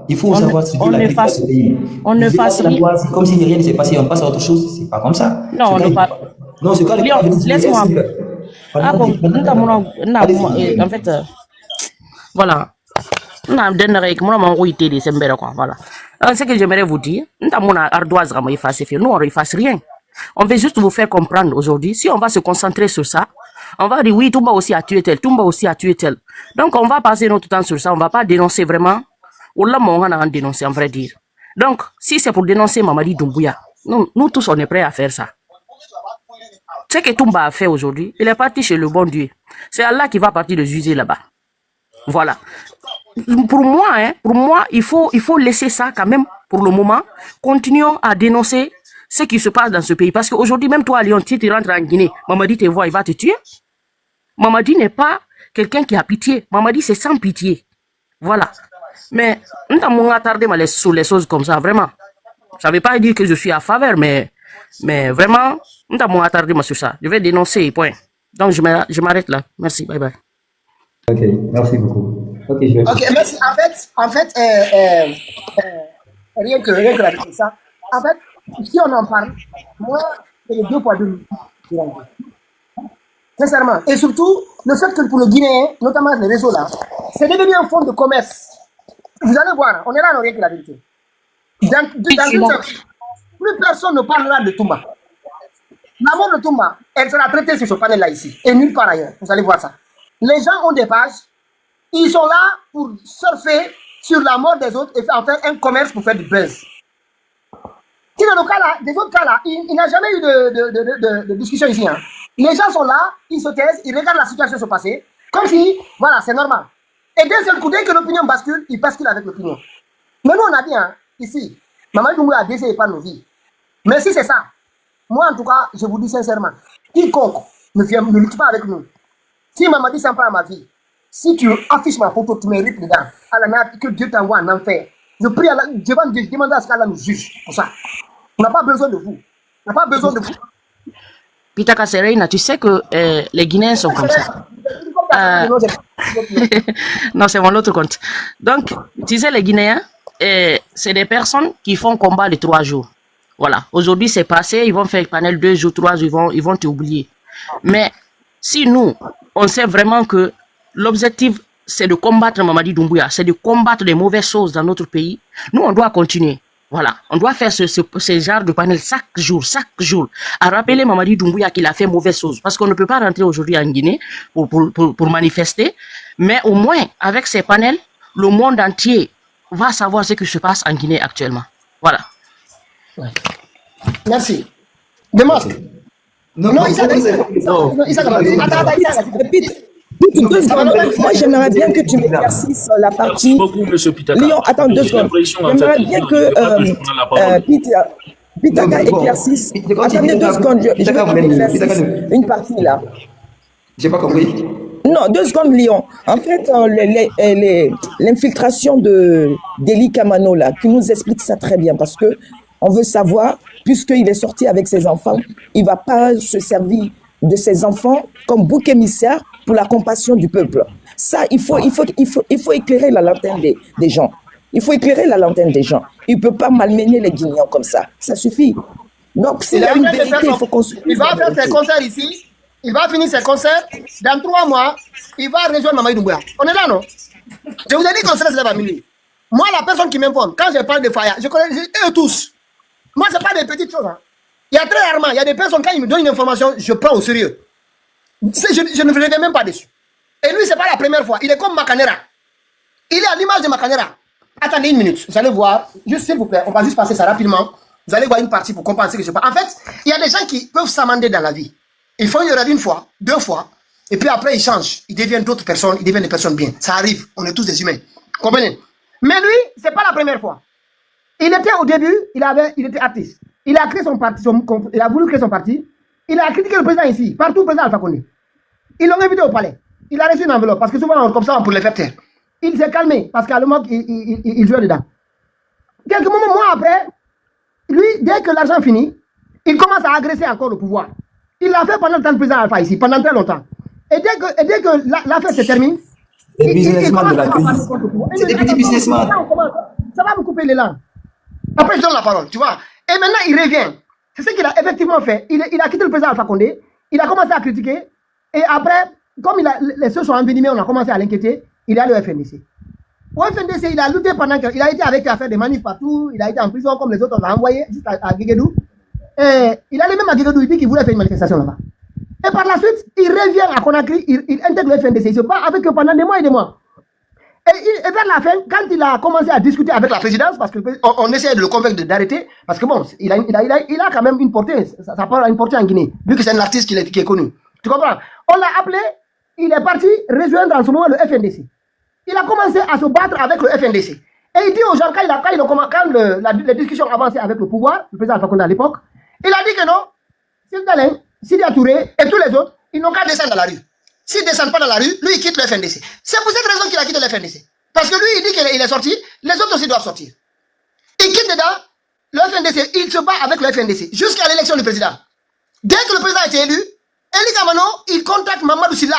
Il faut savoir ce que la vie de ce pays. On ne fasse rien. Comme si rien ne s'est passé, on passe à autre chose. C'est pas comme ça. Non, on ne pas. Non, c'est quoi le laisse-moi. Ah bon, en fait, voilà. Voilà. Ce que j'aimerais vous dire, nous on efface rien. On veut juste vous faire comprendre aujourd'hui. Si on va se concentrer sur ça, on va dire oui, Toumba aussi a tué tel, Toumba aussi a tué tel. Donc on va passer notre temps sur ça, on va pas dénoncer vraiment. On a dénoncé, en vrai dire. Donc, si c'est pour dénoncer Mamadi Doumbouya, nous tous on est prêts à faire ça. Ce que Toumba a fait aujourd'hui, il est parti chez le bon Dieu. C'est Allah qui va partir le juger là-bas. Voilà. Pour moi, il faut laisser ça quand même pour le moment. Continuons à dénoncer ce qui se passe dans ce pays. Parce qu'aujourd'hui, même toi, Léon, tu rentres en Guinée, Mamadi te voit, il va te tuer. Mamadi n'est pas quelqu'un qui a pitié. Mamadi, c'est sans pitié. Voilà. Mais, nous avons attardé sur les choses comme ça, vraiment. Ça ne veut pas dire que je suis à faveur, mais vraiment, nous avons attardé sur ça. Je vais dénoncer, point. Donc, je m'arrête là. Merci, bye bye. Ok, merci beaucoup. Ok, merci. En fait, rien que la ça. En fait, si on en parle, moi, c'est les 2 poids 2 mesures. Sincèrement. Et surtout, le fait que pour le Guinéen, notamment les réseaux là, c'est devenu un fonds de commerce. Vous allez voir, on est là, on rien que la vérité. Dans une seule, plus personne ne parlera de Toumba. La mort de Toumba, elle sera traitée sur ce panel là ici, et nulle part ailleurs. Vous allez voir ça. Les gens ont des pages, ils sont là pour surfer sur la mort des autres et en faire un commerce pour faire du buzz. Si dans le cas là, des autres cas là, il n'y a jamais eu de discussion ici. Hein. Les gens sont là, ils se taisent, ils regardent la situation se passer, comme si, voilà, c'est normal. Et d'un seul coup, dès que l'opinion bascule, ils basculent avec l'opinion. Mais nous, on a dit, hein, ici, Mamadi Doumbouya a décidé par nos vies. Mais si c'est ça, moi en tout cas, je vous dis sincèrement, quiconque ne lutte pas avec nous, si Mamadi s'en prend à ma vie, si tu affiches ma photo, tu mérites dedans, que Dieu t'envoie en enfer. Je prie à je vais demander à ce qu'Allah nous juge pour ça. On n'a pas besoin de vous. On n'a pas besoin de vous. Pitaka Serena, tu sais que les Guinéens sont comme ça. Non, c'est mon autre compte. Donc, tu sais, les Guinéens, c'est des personnes qui font combat de 3 jours. Voilà. Aujourd'hui, c'est passé, ils vont faire panel 2 jours, 3 jours, ils vont t'oublier. Mais si nous, on sait vraiment que l'objectif, c'est de combattre Mamadi Doumbouya, c'est de combattre les mauvaises choses dans notre pays, nous, on doit continuer. Voilà, on doit faire ce genre de panel chaque jour, à rappeler Mamadi Doumbouya qu'il a fait mauvaise chose. Parce qu'on ne peut pas rentrer aujourd'hui en Guinée pour manifester, mais au moins, avec ces panels, le monde entier va savoir ce qui se passe en Guinée actuellement. Voilà. Ouais. Merci. Demande. Non, moi, j'aimerais bien que tu m'éclaircisses la partie. Léon, attends 2 secondes. J'aimerais bien que Pitaka éclaircisse. Attendez 2 secondes, je vais éclaircir une partie là. J'ai pas compris. Non, 2 secondes, Léon. En fait, l'infiltration d'Eli Kamano là, qui nous explique ça très bien parce que on veut savoir, puisqu'il est sorti avec ses enfants, il ne va pas se servir de ses enfants comme bouc émissaire pour la compassion du peuple. Ça, il faut éclairer la lanterne des gens. Il faut éclairer la lanterne des gens. Il ne peut pas malmener les Guinéens comme ça. Ça suffit. Donc, s'il y a une vérité, il faut qu'on... Il va faire ses concerts ici. Il va finir ses concerts. Dans 3 mois, il va rejoindre Mamadi Doumbouya. On est là, non? Je vous ai dit qu'on se lève à minuit. Moi, la personne qui m'informe, quand je parle de Faya, je connais eux tous. Moi, ce n'est pas des petites choses. Hein. Il y a très rarement, il y a des personnes, quand ils me donnent une information, je prends au sérieux. Je ne reviens même pas dessus. Et lui, ce n'est pas la première fois. Il est comme Makanera. Il est à l'image de Makanera. Attendez 1 minute, vous allez voir. Juste, s'il vous plaît, on va juste passer ça rapidement. Vous allez voir une partie pour comprendre ce que je parle. En fait, il y a des gens qui peuvent s'amender dans la vie. Ils font une erreur 1 fois, 2 fois, et puis après, ils changent. Ils deviennent d'autres personnes, ils deviennent des personnes bien. Ça arrive, on est tous des humains. Comprenez? Mais lui, ce n'est pas la première fois. Il était au début, il était artiste. Il a créé son parti, il a voulu créer son parti. Il a critiqué le président ici, partout le président Alpha Condé. Ils l'ont invité au palais. Il a reçu une enveloppe, parce que souvent, comme ça, on peut les faire taire. il s'est calmé parce qu'à le moment il jouait dedans. Quelques mois après, lui, dès que l'argent finit, il commence à agresser encore le pouvoir. Il l'a fait pendant le temps du président Alpha ici, pendant très longtemps. Et dès que l'affaire se termine, les businessmen de la pays. C'est des petits businessmen. Ça va me couper l'élan. Après, je donne la parole, tu vois. Et maintenant, il revient. C'est ce qu'il a effectivement fait. Il a quitté le président Alpha Condé. Il a commencé à critiquer. Et après, comme les choses sont envenimées, on a commencé à l'inquiéter. Il est allé au FNDC. Au FNDC, il a lutté pendant qu'il a été avec à faire des manifs partout. Il a été en prison comme les autres. On l'a envoyé juste à Guéguédou. Et il allait même à Guéguédou. Il dit qu'il voulait faire une manifestation là-bas. Et par la suite, il revient à Conakry. Il intègre le FNDC. Il se bat avec eux pendant des mois et des mois. Et vers la fin, quand il a commencé à discuter avec la présidence, parce qu'on essayait de le convaincre d'arrêter, parce que bon, il a quand même une portée, ça parle à une portée en Guinée, vu que c'est un artiste qui est connu. Tu comprends? On l'a appelé, il est parti rejoindre en ce moment le FNDC. Il a commencé à se battre avec le FNDC. Et il dit aux gens, quand les discussions avançaient avec le pouvoir, le président Alpha Condé à l'époque, il a dit que non, Sylvain Dalin, Sidia Touré et tous les autres, ils n'ont qu'à descendre dans la rue. S'il ne descend pas dans la rue, lui, il quitte le FNDC. C'est pour cette raison qu'il a quitté le FNDC. Parce que lui, il dit qu'il est sorti, les autres aussi doivent sortir. Il quitte dedans, le FNDC, il se bat avec le FNDC, jusqu'à l'élection du président. Dès que le président a été élu, Eli Kamano, il contacte Mamadou Sylla.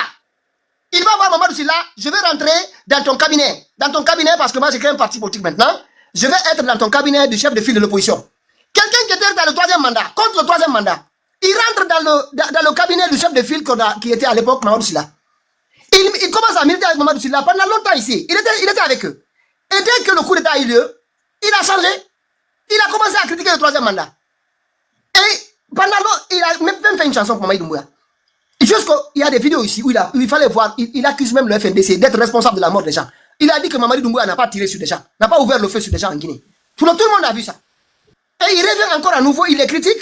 Il va voir Mamadou Sylla, je vais rentrer dans ton cabinet. Dans ton cabinet, parce que moi j'ai créé un parti politique maintenant, je vais être dans ton cabinet du chef de file de l'opposition. Quelqu'un qui était dans le 3e mandat, contre le 3e mandat, il rentre dans le cabinet du chef de file qui était à l'époque Mamadou Sylla. Il commence à militer avec Mamadou Sylla pendant longtemps ici. Il était avec eux. Et dès que le coup d'État a eu lieu, il a changé. Il a commencé à critiquer le 3e mandat. Et pendant longtemps, il a même fait une chanson pour Mamadi Doumbouya. Jusqu'il y a des vidéos ici où il fallait voir, il accuse même le FNDC d'être responsable de la mort des gens. Il a dit que Mamadi Doumbouya n'a pas tiré sur des gens, n'a pas ouvert le feu sur des gens en Guinée. Tout le monde a vu ça. Et il revient encore à nouveau, il les critique.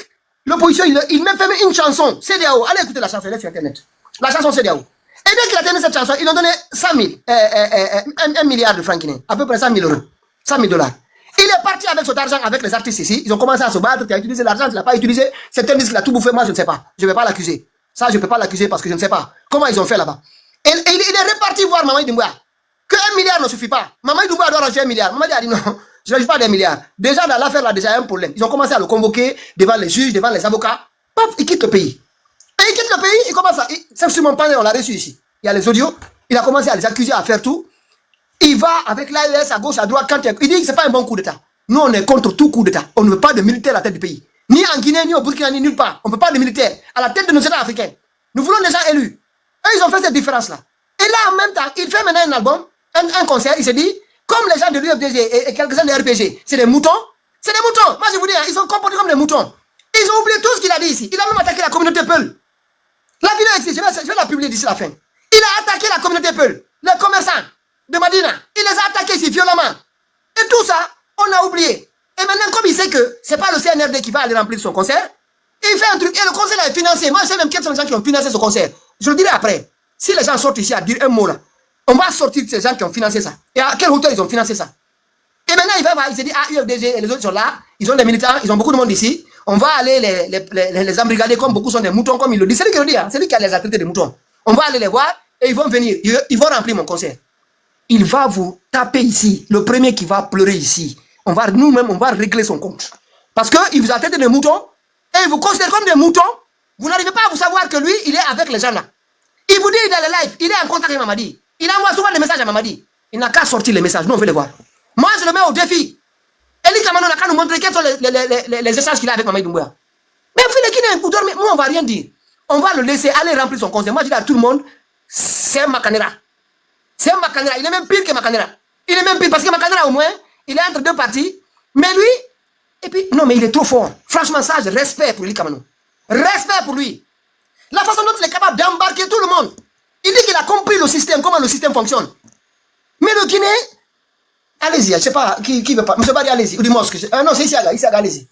L'opposition, il même fait une chanson, CDAO. Allez écouter la chanson, elle est sur Internet. La chanson CDAO. Et dès qu'il a terminé cette chanson, ils ont donné 100 000, 1 milliard de francs guinéens, à peu près 100 000 euros, 100 000 $. Il est parti avec cet argent, avec les artistes ici. Ils ont commencé à se battre. Tu as utilisé l'argent, tu ne l'as pas utilisé. C'est un disque qui a tout bouffé. Moi, je ne sais pas. Je ne vais pas l'accuser. Ça, je ne peux pas l'accuser parce que je ne sais pas comment ils ont fait là-bas. Et il est reparti voir Mamadi Doumbouya. Que 1 milliard ne suffit pas. Mamadi Doumbouya doit rajouter 1 milliard. Mamadi a dit non, je ne rajoute pas des milliards. Déjà, dans l'affaire, là, déjà, il y a un problème. Ils ont commencé à le convoquer devant les juges, devant les avocats. Paf, il quitte le pays. Et il quitte le pays, il commence à. C'est sur mon panneau, on l'a reçu ici. Il y a les audios. Il a commencé à les accuser, à faire tout. Il va avec l'AES à gauche, à droite. Quand il dit que ce n'est pas un bon coup d'État. Nous, on est contre tout coup d'État. On ne veut pas de militaires à la tête du pays. Ni en Guinée, ni au Burkina, ni nulle part. On ne veut pas de militaires à la tête de nos États africains. Nous voulons des gens élus. Eux, ils ont fait cette différence-là. Et là, en même temps, il fait maintenant un album, un concert. Il se dit, comme les gens de l'UFDG et quelques-uns de RPG, c'est des moutons. C'est des moutons. Moi, je vous dis, ils sont comportés comme des moutons. Ils ont oublié tout ce qu'il a dit ici. Il a même attaqué la communauté Peul. La vidéo existe, je vais la publier d'ici la fin. Il a attaqué la communauté Peul, les commerçants de Madina. Il les a attaqués ici violemment. Et tout ça, on a oublié. Et maintenant, comme il sait que ce n'est pas le CNRD qui va aller remplir son concert, il fait un truc. Et le concert est financé. Moi, je sais même quels sont les gens qui ont financé ce concert. Je le dirai après. Si les gens sortent ici à dire un mot là, on va sortir de ces gens qui ont financé ça. Et à quelle hauteur ils ont financé ça? Et maintenant, il se dit, ah, UFDG et les autres sont là. Ils ont des militants, ils ont beaucoup de monde ici. On va aller les embrigader comme beaucoup sont des moutons, comme il le dit. C'est lui qui le dit, hein. C'est lui qui a les a traités des moutons. On va aller les voir et ils vont venir. Ils vont remplir mon concert. Il va vous taper ici. Le premier qui va pleurer ici. Nous-mêmes, on va régler son compte. Parce qu'il vous a traité de moutons et il vous considère comme des moutons. Vous n'arrivez pas à vous savoir que lui, il est avec les gens là. Il vous dit dans le live, il est en contact avec Mamadi. Il envoie souvent des messages à Mamadi. Il n'a qu'à sortir les messages. Nous, on veut les voir. Moi, je le mets au défi. Eli Kamano n'a qu'à nous montrer quels sont les échanges qu'il a avec Mamadi Doumbouya. Mais vous, les Guinéens, nous, on ne va rien dire. On va le laisser aller remplir son conseil. Moi, je dis à tout le monde, c'est Makanera. C'est Makanera. Il est même pire que Makanera. Il est même pire parce que Makanera, au moins, il est entre deux parties. Mais lui, et puis, non, mais il est trop fort. Franchement, ça, j'ai respect pour Eli Kamano. Respect pour lui. La façon dont il est capable d'embarquer tout le monde. Il dit qu'il a compris le système, comment le système fonctionne. Mais le Guinée, allez-y, je ne sais pas qui veut pas. M. Bari, allez-y. Ou dis-moi ce que c'est. Non, c'est ici, allez-y.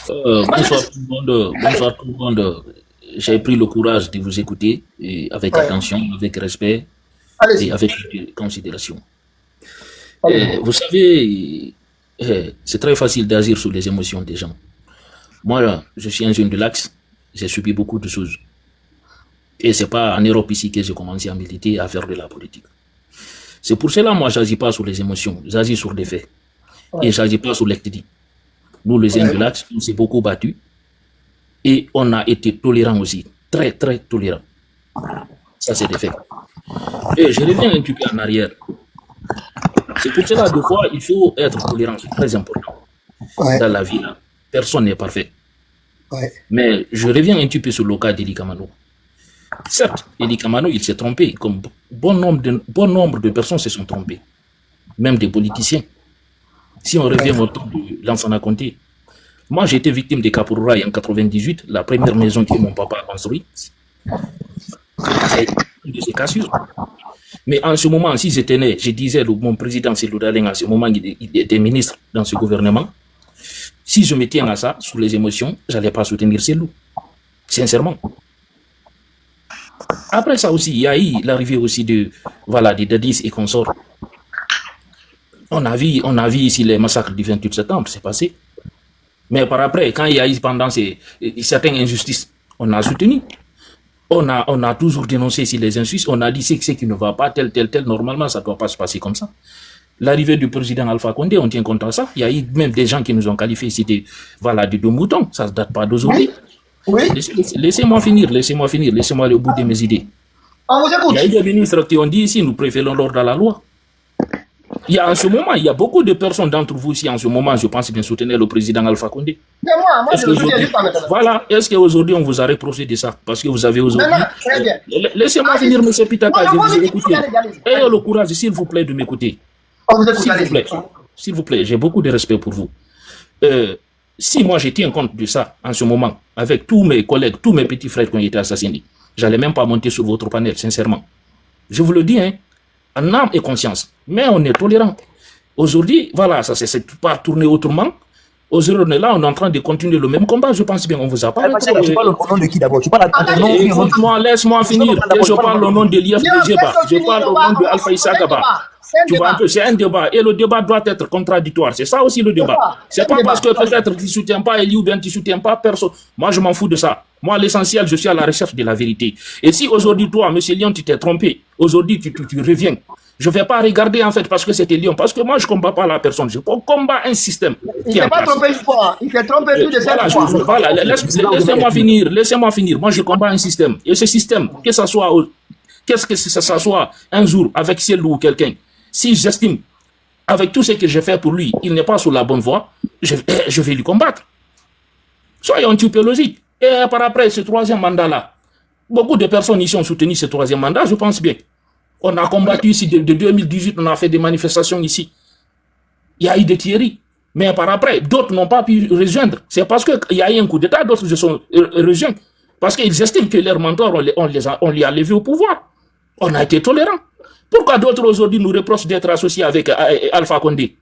Bonsoir tout le monde. Bonsoir tout le monde. J'ai pris le courage de vous écouter avec attention, avec respect et avec considération. Vous savez, c'est très facile d'agir sur les émotions des gens. Moi, je suis un jeune de l'Axe. J'ai subi beaucoup de choses. Et ce n'est pas en Europe ici que j'ai commencé à militer, à faire de la politique. C'est pour cela, moi, je n'agis pas sur les émotions, j'agis sur des faits. Et je n'agis pas sur l'acte-dit. Nous, les Inglax, on s'est beaucoup battus. Et on a été tolérants aussi. Très, très tolérants. Ça, c'est des faits. Et je reviens un petit peu en arrière. C'est pour cela, des fois, il faut être tolérant. C'est très important. Dans la vie, là, personne n'est parfait. Mais je reviens un petit peu sur le cas d'Eli Kamano. Certes, Eli Kamano, il s'est trompé, comme bon nombre de personnes se sont trompées, même des politiciens. Si on revient au temps de Lansana Conté, moi j'ai été victime des Kapouraï en 98, la première maison que mon papa a construite. C'est une de ces cassures. Mais en ce moment, si j'étais né, je disais, mon président Cellou Dalein, en ce moment, il était ministre dans ce gouvernement. Si je me tiens à ça, sous les émotions, je n'allais pas soutenir Cellou. Sincèrement. Après ça aussi, il y a eu l'arrivée aussi de Dadis et consorts. On a vu ici les massacres du 28 septembre, c'est passé. Mais par après, quand il y a eu pendant certaines injustices, on a soutenu. On a toujours dénoncé ici les injustices. On a dit ce qui ne va pas, tel. Normalement, ça ne doit pas se passer comme ça. L'arrivée du président Alpha Condé, on tient compte de ça. Il y a eu même des gens qui nous ont qualifiés ici de deux moutons. Ça ne date pas d'aujourd'hui. Oui. Laissez-moi finir, laissez-moi aller au bout de mes idées. On vous écoute. Il y a eu des ministres qui ont dit ici, nous préférons l'ordre à la loi. En ce moment, il y a beaucoup de personnes d'entre vous ici, en ce moment, je pense bien soutenir le président Alpha Condé. Mais moi, je le soutiens juste en maintenant. Voilà, est-ce qu'aujourd'hui, on vous a reproché de ça? Parce que vous avez aujourd'hui... Très bien. Laissez-moi finir, M. Pitaka, je vous ai écouté. Ayez le courage, s'il vous plaît, de m'écouter. S'il vous plaît, j'ai beaucoup de respect pour vous. Si moi, je tiens compte de ça, en ce moment, avec tous mes collègues, tous mes petits frères qui ont été assassinés, j'allais même pas monter sur votre panel, sincèrement. Je vous le dis, hein, en âme et conscience. Mais on est tolérant. Aujourd'hui, voilà, ça c'est pas tourné autrement. Aujourd'hui, on est là, on est en train de continuer le même combat. Je pense bien, on vous a parlé. Tu parles au nom de qui d'abord? Tu parles à ton nom? Écoute-moi, laisse-moi finir. Je parle au nom de l'IFDGBA. Je parle au nom de Alpha Issa Gaba. Tu vois un peu, c'est un débat. Et le débat doit être contradictoire. C'est ça aussi le débat. C'est pas parce que peut-être tu ne soutiens pas Eli ou bien tu ne soutiens pas personne. Moi, je m'en fous de ça. Moi, l'essentiel, je suis à la recherche de la vérité. Et si aujourd'hui, toi, M. Lyon, tu t'es trompé, aujourd'hui, tu reviens. Je ne vais pas regarder en fait parce que c'était Lyon. Parce que moi, je ne combats pas la personne. Je combats un système. Il ne s'est pas trompé une fois. Il s'est trompé plus de 5 fois. Voilà, laissez-moi finir. Moi, je combats un système. Et ce système, que ça soit un jour avec Cellou ou quelqu'un, si j'estime, avec tout ce que j'ai fait pour lui, il n'est pas sur la bonne voie, je vais lui combattre. Soyons un petit peu logiques. Et par après, ce troisième mandat-là, beaucoup de personnes ici ont soutenu ce troisième mandat, je pense bien. On a combattu ici, de 2018, on a fait des manifestations ici. Il y a eu des tueries. Mais par après, d'autres n'ont pas pu rejoindre. C'est parce qu'il y a eu un coup d'État, d'autres se sont rejoints. Parce qu'ils estiment que leurs mentors, on les a levés au pouvoir. On a été tolérants. Pourquoi d'autres aujourd'hui nous reprochent d'être associés avec Alpha Condé?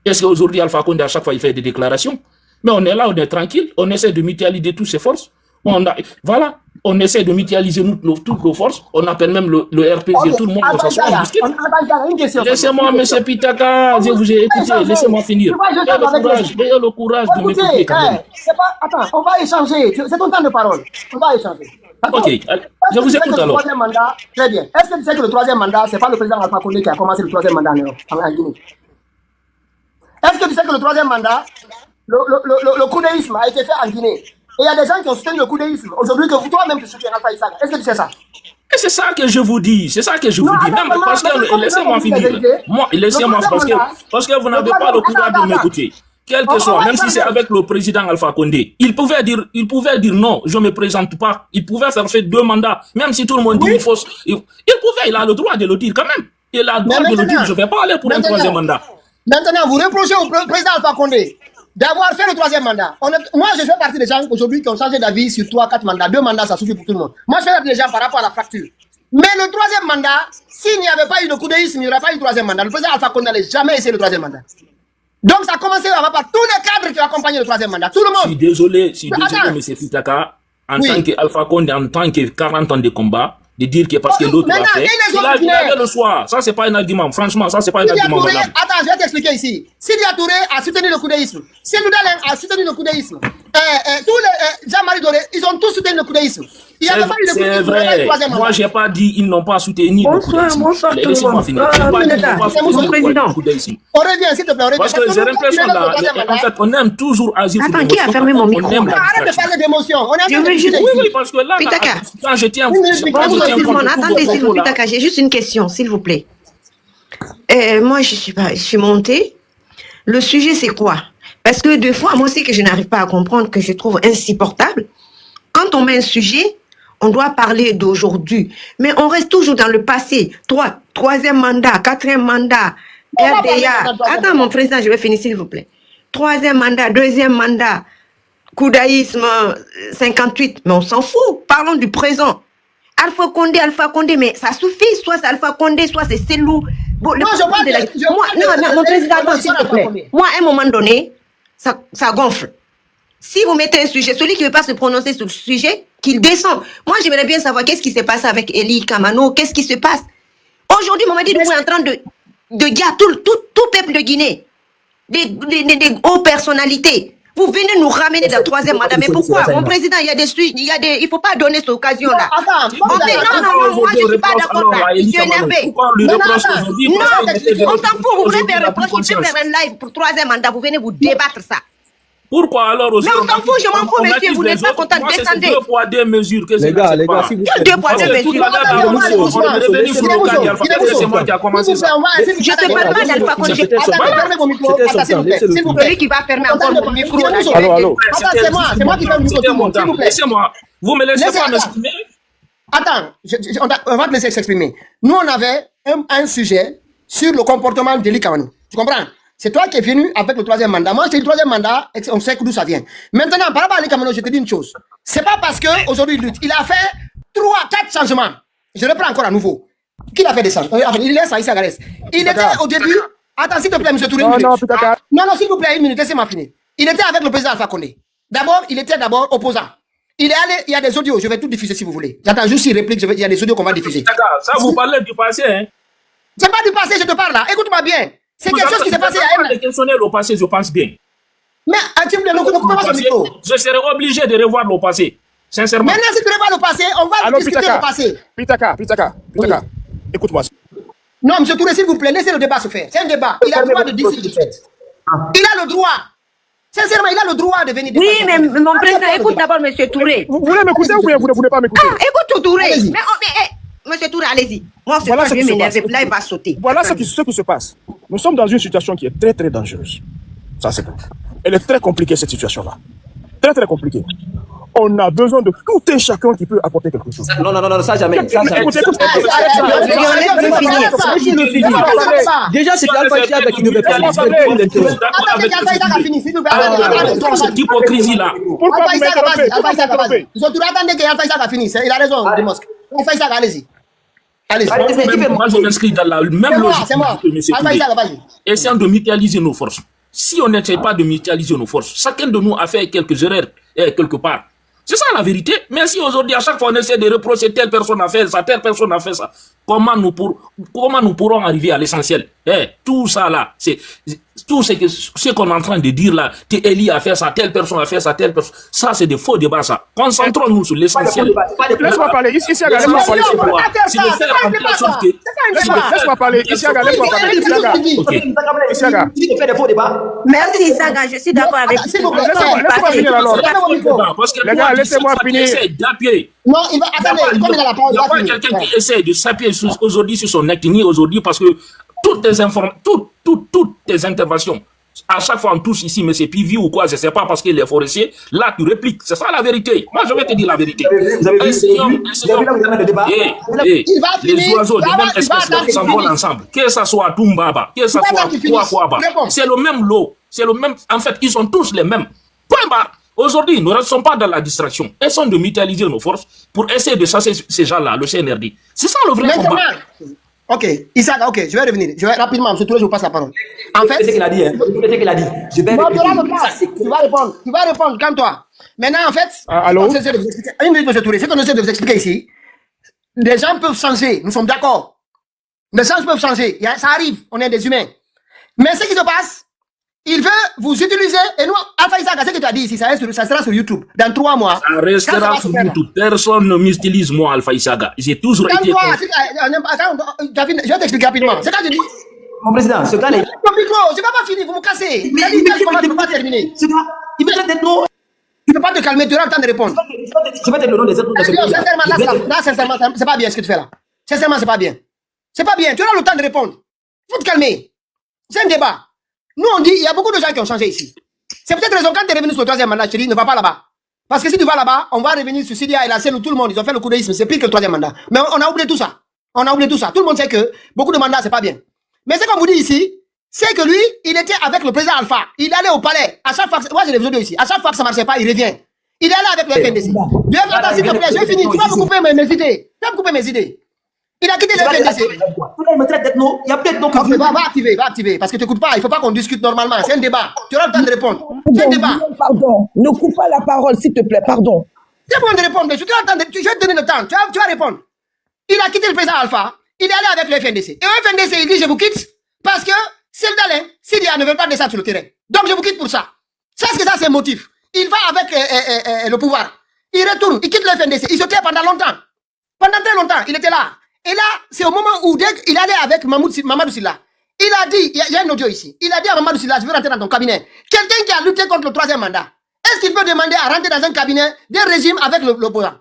Est-ce qu'aujourd'hui Alpha Condé à chaque fois il fait des déclarations? Mais on est là, on est tranquille, on essaie de mutualiser toutes ses forces. On essaie de mutualiser toutes nos forces. On appelle même le RPG, tout le monde, on s'assoit, on discute. Laissez-moi, M. Pitaka, je vous ai écouté, laissez-moi finir. Ayez le courage de m'écouter quand même. Attends, on va échanger. C'est ton temps de parole. On va échanger. Ok, je vous écoute alors. Très bien. Est-ce que tu sais que le troisième mandat, ce n'est pas le président Alpha Condé qui a commencé le troisième mandat en Guinée? Est-ce que tu sais que le troisième mandat, le coudéisme a été fait en Guinée? Et il y a des gens qui ont soutenu le coudéisme. Aujourd'hui, que toi-même tu soutiens Alpha Issa. Est-ce que tu sais ça? Et c'est ça que je vous dis. C'est ça que je vous dis. Même parce que, laissez-moi finir. Moi, laissez-moi, parce que vous n'avez pas le courage de m'écouter. Quel que soit, même si c'est avec le président Alpha Condé, il pouvait dire non, je ne me présente pas. Il pouvait faire 2 mandats, même si tout le monde dit il faut. Il a le droit de le dire quand même. Il a le droit de le dire, je ne vais pas aller pour un 3e mandat. Maintenant, vous reprochez au président Alpha Condé d'avoir fait le 3e mandat. Moi, je fais partie des gens aujourd'hui qui ont changé d'avis sur 3-4 mandats. 2 mandats, ça suffit pour tout le monde. Moi, je fais partie des gens par rapport à la fracture. Mais le 3e mandat, s'il n'y avait pas eu de coudéisme, il n'y aurait pas eu le 3e mandat. Le président Alpha Condé n'allait jamais essayer le 3e mandat. Donc ça a commencé par tous les cadres qui ont accompagné le 3e mandat. Tout le monde. Je suis désolé, M. Pitaka, en tant qu'Alpha Condé, en tant que 40 ans de combat, de dire que parce que l'autre l'a fait, il avait le choix. Ça, c'est pas un argument. Franchement, ça, c'est pas un argument. Attends, je vais t'expliquer ici. Sidia Touré a soutenu le coudéisme. Cellou Dalein a soutenu le coudéisme. tous les Jean-Marie Doré, ils ont tous soutenu le coudéisme. Il y a pas eu de c'est vrai. Moi, j'ai pas dit ils n'ont pas soutenu le coudéisme. Bonsoir, Laissez-moi finir. Mon président. On revient, s'il te plaît. Parce que j'ai l'impression là, en fait, on aime toujours agir sur Attends, qui a fermé mon micro? Arrête de parler d'émotion. Je veux juste... Oui, parce que là, quand je tiens... Attendez, s'il vous plaît, Pitaka, j'ai juste une question, s'il vous plaît. Moi, je suis montée. Le sujet, c'est quoi? Parce que des fois, moi aussi, que je n'arrive pas à comprendre, que je trouve insupportable. Quand on met un sujet, on doit parler d'aujourd'hui. Mais on reste toujours dans le passé. Troisième mandat, quatrième mandat, RDA. Attends, mon président, je vais finir, s'il vous plaît. Troisième mandat, deuxième mandat, Koudaïsme 58. Mais on s'en fout. Parlons du présent. Alpha Condé, mais ça suffit. Soit c'est Alpha Condé, soit c'est Selou. Bon, non, mon président, s'il te plaît. Moi, à un moment donné, ça gonfle. Si vous mettez un sujet, celui qui ne veut pas se prononcer sur le sujet, qu'il descend. Moi, j'aimerais bien savoir qu'est-ce qui s'est passé avec Eli Kamano, qu'est-ce qui se passe. Aujourd'hui, Mamadi Doumbouya est en train de dire tout peuple de Guinée, des hautes personnalités. Vous venez nous ramener dans le troisième mandat. Mais pourquoi? Mon président, il ne faut pas donner cette occasion-là. Non, moi, je ne suis pas d'accord là. Je suis énervé. Non, on s'en fout. Vous voulez faire un reproche, vous voulez faire un live pour troisième mandat. Vous venez vous débattre ça. Pourquoi alors aussi? Mais on s'en fout, je m'en fous, monsieur. Vous n'êtes pas content de descendre. Deux poids, deux mesures. Les gars, si vous... Deux poids, deux mesures. Je ne te parle pas d'Alpha Condé. C'est celui qui va fermer encore mon micro. Allô. C'est moi qui ferme le micro. S'il vous plaît. Laissez-moi. Vous me laissez pas m'exprimer? Attends, on va te laisser s'exprimer. Nous, on avait un sujet sur le comportement d'Eli Kamano. Tu comprends? C'est toi qui es venu avec le troisième mandat. Moi, j'ai le troisième mandat, on sait d'où ça vient. Maintenant, par rapport à Eli Kamano, je te dis une chose. C'est pas parce qu'aujourd'hui, il a fait 3-4 changements. Je reprends encore à nouveau. Qui l'a fait descendre? Il laisse Aïssa Garès. Il était au début. Attends, s'il te plaît, monsieur Touré. Non, s'il vous plaît, une minute, laissez-moi finir. Il était avec le président Alpha Condé. D'abord, il était opposant. Il est allé, il y a des audios, je vais tout diffuser si vous voulez. J'attends juste une réplique, il y a des audios qu'on va diffuser. Ça, vous parlez du passé, hein? C'est pas du passé, je te parle là. Écoute-moi bien. C'est quelque chose qui s'est passé à elle. Questionner le passé, je pense bien. Mais, tu me ne coupez pas son micro. Je serai obligé de revoir le passé. Sincèrement. Maintenant, si tu revois le passé, on va discuter le passé. Pitaka, écoute-moi. Non, monsieur Touré, s'il vous plaît, laissez le débat se faire. C'est un débat. Il a le droit de dire ce qu'il fait. Il a le droit. Sincèrement, il a le droit de venir. Oui, mais mon président, écoute d'abord monsieur Touré. Vous voulez m'écouter ou bien vous ne voulez pas m'écouter? Écoute Touré. Monsieur Touré, allez-y. Moi, c'est pas je vais m'énerver. Là, il va sauter. Voilà ce qui se passe. Nous sommes dans une situation qui est très, très dangereuse. Ça, c'est bon. Elle est très compliquée, cette situation-là. Très, très compliquée. On a besoin de tout un chacun qui peut apporter quelque chose. Non, ça jamais. Écoutez. Déjà, c'est Alpha Issa qui devait parler. Cette hypocrisie-là. Pourquoi vous m'interrompez? Ils ont tout attendez que Alpha Issa a fini. Il a raison, Demosque. Alpha Issa, allez-y. Moi, je m'inscris dans la même logique que M. Touré. Essayons de mutualiser nos forces. Si on n'essaie pas de mutualiser nos forces, chacun de nous a fait quelques erreurs quelque part. C'est ça la vérité. Mais si aujourd'hui, à chaque fois, on essaie de reprocher telle personne a fait ça, telle personne a fait ça, comment nous pourrons arriver à l'essentiel? Tout ça là, c'est tout ce qu'on est en train de dire là, Eli a fait ça, telle personne a fait ça, telle personne. Ça, c'est des faux débats, ça. Concentrons-nous sur l'essentiel. Laisse-moi parler. Ici, laisse-moi parler. Laisse-moi parler. Ici, laisse-moi parler. Merci, Saga. Je suis d'accord avec vous. Laisse-moi finir alors. Les gars, laissez-moi finir. Non, il va attendre. Comme il a la parole, il n'y a pas quelqu'un qui essaie de s'appuyer aujourd'hui sur son ethnie aujourd'hui parce que toutes tes interventions, à chaque fois on touche ici, mais c'est Pivi ou quoi, je ne sais pas parce qu'il est forestier, là tu répliques, c'est ça la vérité. Moi je vais te dire la vérité. Les oiseaux de même espèce s'envolent ensemble. Que ce soit Tumbaba, que ce soit Kwaba, c'est le même lot, c'est le même, en fait ils sont tous les mêmes. Point barre. Aujourd'hui, nous ne restons pas dans la distraction. Essayons de mutualiser nos forces pour essayer de chasser ces gens-là, le CNRD. C'est ça le vrai combat. Ok, Isaac, ok, je vais revenir. Je vais rapidement, M. Touré, je vous passe la parole. En fait, c'est ce qu'il a dit, hein. C'est qu'il a dit. Je vais tu vas répondre, calme-toi. Maintenant, en fait, allô? Une minute, M. Touré, ce qu'on essaie de vous expliquer ici, les gens peuvent changer, nous sommes d'accord. Les gens peuvent changer, ça arrive, on est des humains. Mais ce qui se passe, il veut vous utiliser. Et nous, Alpha Isaac, ce que tu as dit ici, ça sera sur YouTube. Dans 3 mois. Ça restera sur YouTube. Personne ne m'utilise, moi, Alpha Isaga. J'ai toujours été... Je vais t'expliquer rapidement. C'est quand je dis... Mon président, ce gars-là... Mon micro, je ne vais pas finir, vous me cassez. Je ne peux pas terminer. Il me traite d'être non. Tu ne peux pas te calmer, tu auras le temps de répondre. Je vais te le nom des autres de ce pays. Là, sincèrement, c'est pas bien ce que tu fais là. Sincèrement, c'est pas bien. C'est pas bien. Tu auras le temps de répondre. Il faut te calmer. C'est un débat. Nous, on dit, il y a beaucoup de gens qui ont changé ici. C'est peut-être raison, quand tu es revenu sur le 3e mandat, je te dis, ne va pas là-bas. Parce que si tu vas là-bas, on va revenir sur Syria et la scène où tout le monde, ils ont fait le coup d'isme. C'est pire que le 3e mandat. Mais on a oublié tout ça. On a oublié tout ça. Tout le monde sait que beaucoup de mandats, c'est pas bien. Mais ce qu'on vous dit ici, c'est que lui, il était avec le président Alpha. Il allait au palais. À chaque fois, moi j'ai les vidéos ici. À chaque fois que ça ne marchait pas, il revient. Il est allé avec le FNDC. Dieu s'il te plaît, je finis. Tu vas me couper mes idées. Tu vas me couper mes idées. Il a quitté le FNDC. Il me traite d'être non. Il y a peut-être non. Va activer. Parce que tu n'écoutes pas. Il ne faut pas qu'on discute normalement. C'est un débat. Tu auras le temps de répondre. C'est un débat. Pardon. Ne coupe pas la parole, s'il te plaît. Pardon. C'est bon de répondre. Je vais te donner le temps. Tu vas répondre. Il a quitté le président Alpha. Il est allé avec le FNDC. Et le FNDC, il dit, je vous quitte. Parce que Syria ne veut pas descendre sur le terrain. Donc je vous quitte pour ça. Est-ce que ça c'est un motif? Il va avec le pouvoir. Il retourne, il quitte le FNDC. Il se tait pendant longtemps. Pendant très longtemps, il était là. Et là, c'est au moment où il allait avec Mamadou Sylla. Il a dit, il y a un audio ici. Il a dit à Mamadou Sylla, je veux rentrer dans ton cabinet. Quelqu'un qui a lutté contre le 3e mandat, est-ce qu'il peut demander à rentrer dans un cabinet d'un régime avec l'opposant?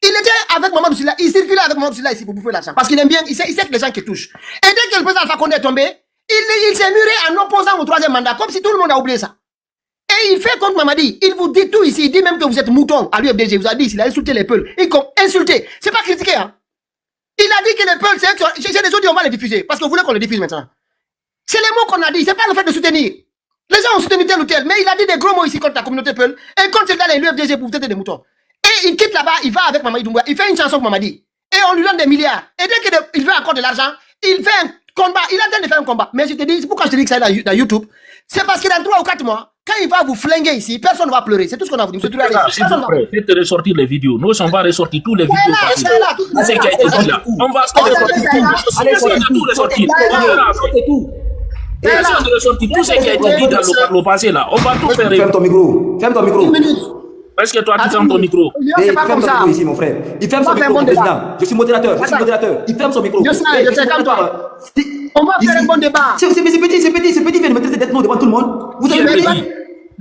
Il était avec Mamadou Sylla, il circulait avec Mamadou Sylla ici pour bouffer l'argent. Parce qu'il aime bien, il sait que les gens qui touchent. Et dès que le président Alpha Condé est tombé, il s'est muré en opposant au 3e mandat, comme si tout le monde a oublié ça. Et il fait contre Mamadi. Il vous dit tout ici. Il dit même que vous êtes mouton à l'UFDG. Il vous a dit, il a insulté les Peuls. Il a insulté. C'est pas critiqué, hein. Il a dit que les Peuls, c'est des autres, on va les diffuser. Parce que vous voulez qu'on les diffuse maintenant. C'est les mots qu'on a dit. C'est pas le fait de soutenir. Les gens ont soutenu tel ou tel. Mais il a dit des gros mots ici contre la communauté Peul. Et contre l'UFDG pour vous traiter des moutons. Et il quitte là-bas. Il va avec Mamadi Doumbouya. Il fait une chanson pour Mamadi. Et on lui donne des milliards. Et dès qu'il veut encore de l'argent, il fait un combat. Il est en train de faire un combat. Mais je te dis, pourquoi je te dis que ça est dans YouTube? C'est parce que dans 3 ou 4 mois, quand il va vous flinguer ici, personne ne va pleurer. C'est tout ce qu'on a voulu. Faites ressortir les vidéos. Nous, on va ressortir tous les vidéos. On va tout ressortir. Personne ne ressortir tout ce qui a été dit dans le passé là. On va tout faire. Ferme ton micro. Ferme ton micro. Est-ce que toi, tu fermes ton micro? C'est pas comme ça. Ici, mon frère. Il ferme son micro, mon président. Je suis modérateur. Il ferme son micro. Je sais comme toi. On va faire un bon débat. C'est petit, vient de me traiter d'être non devant tout le monde. Vous avez dit.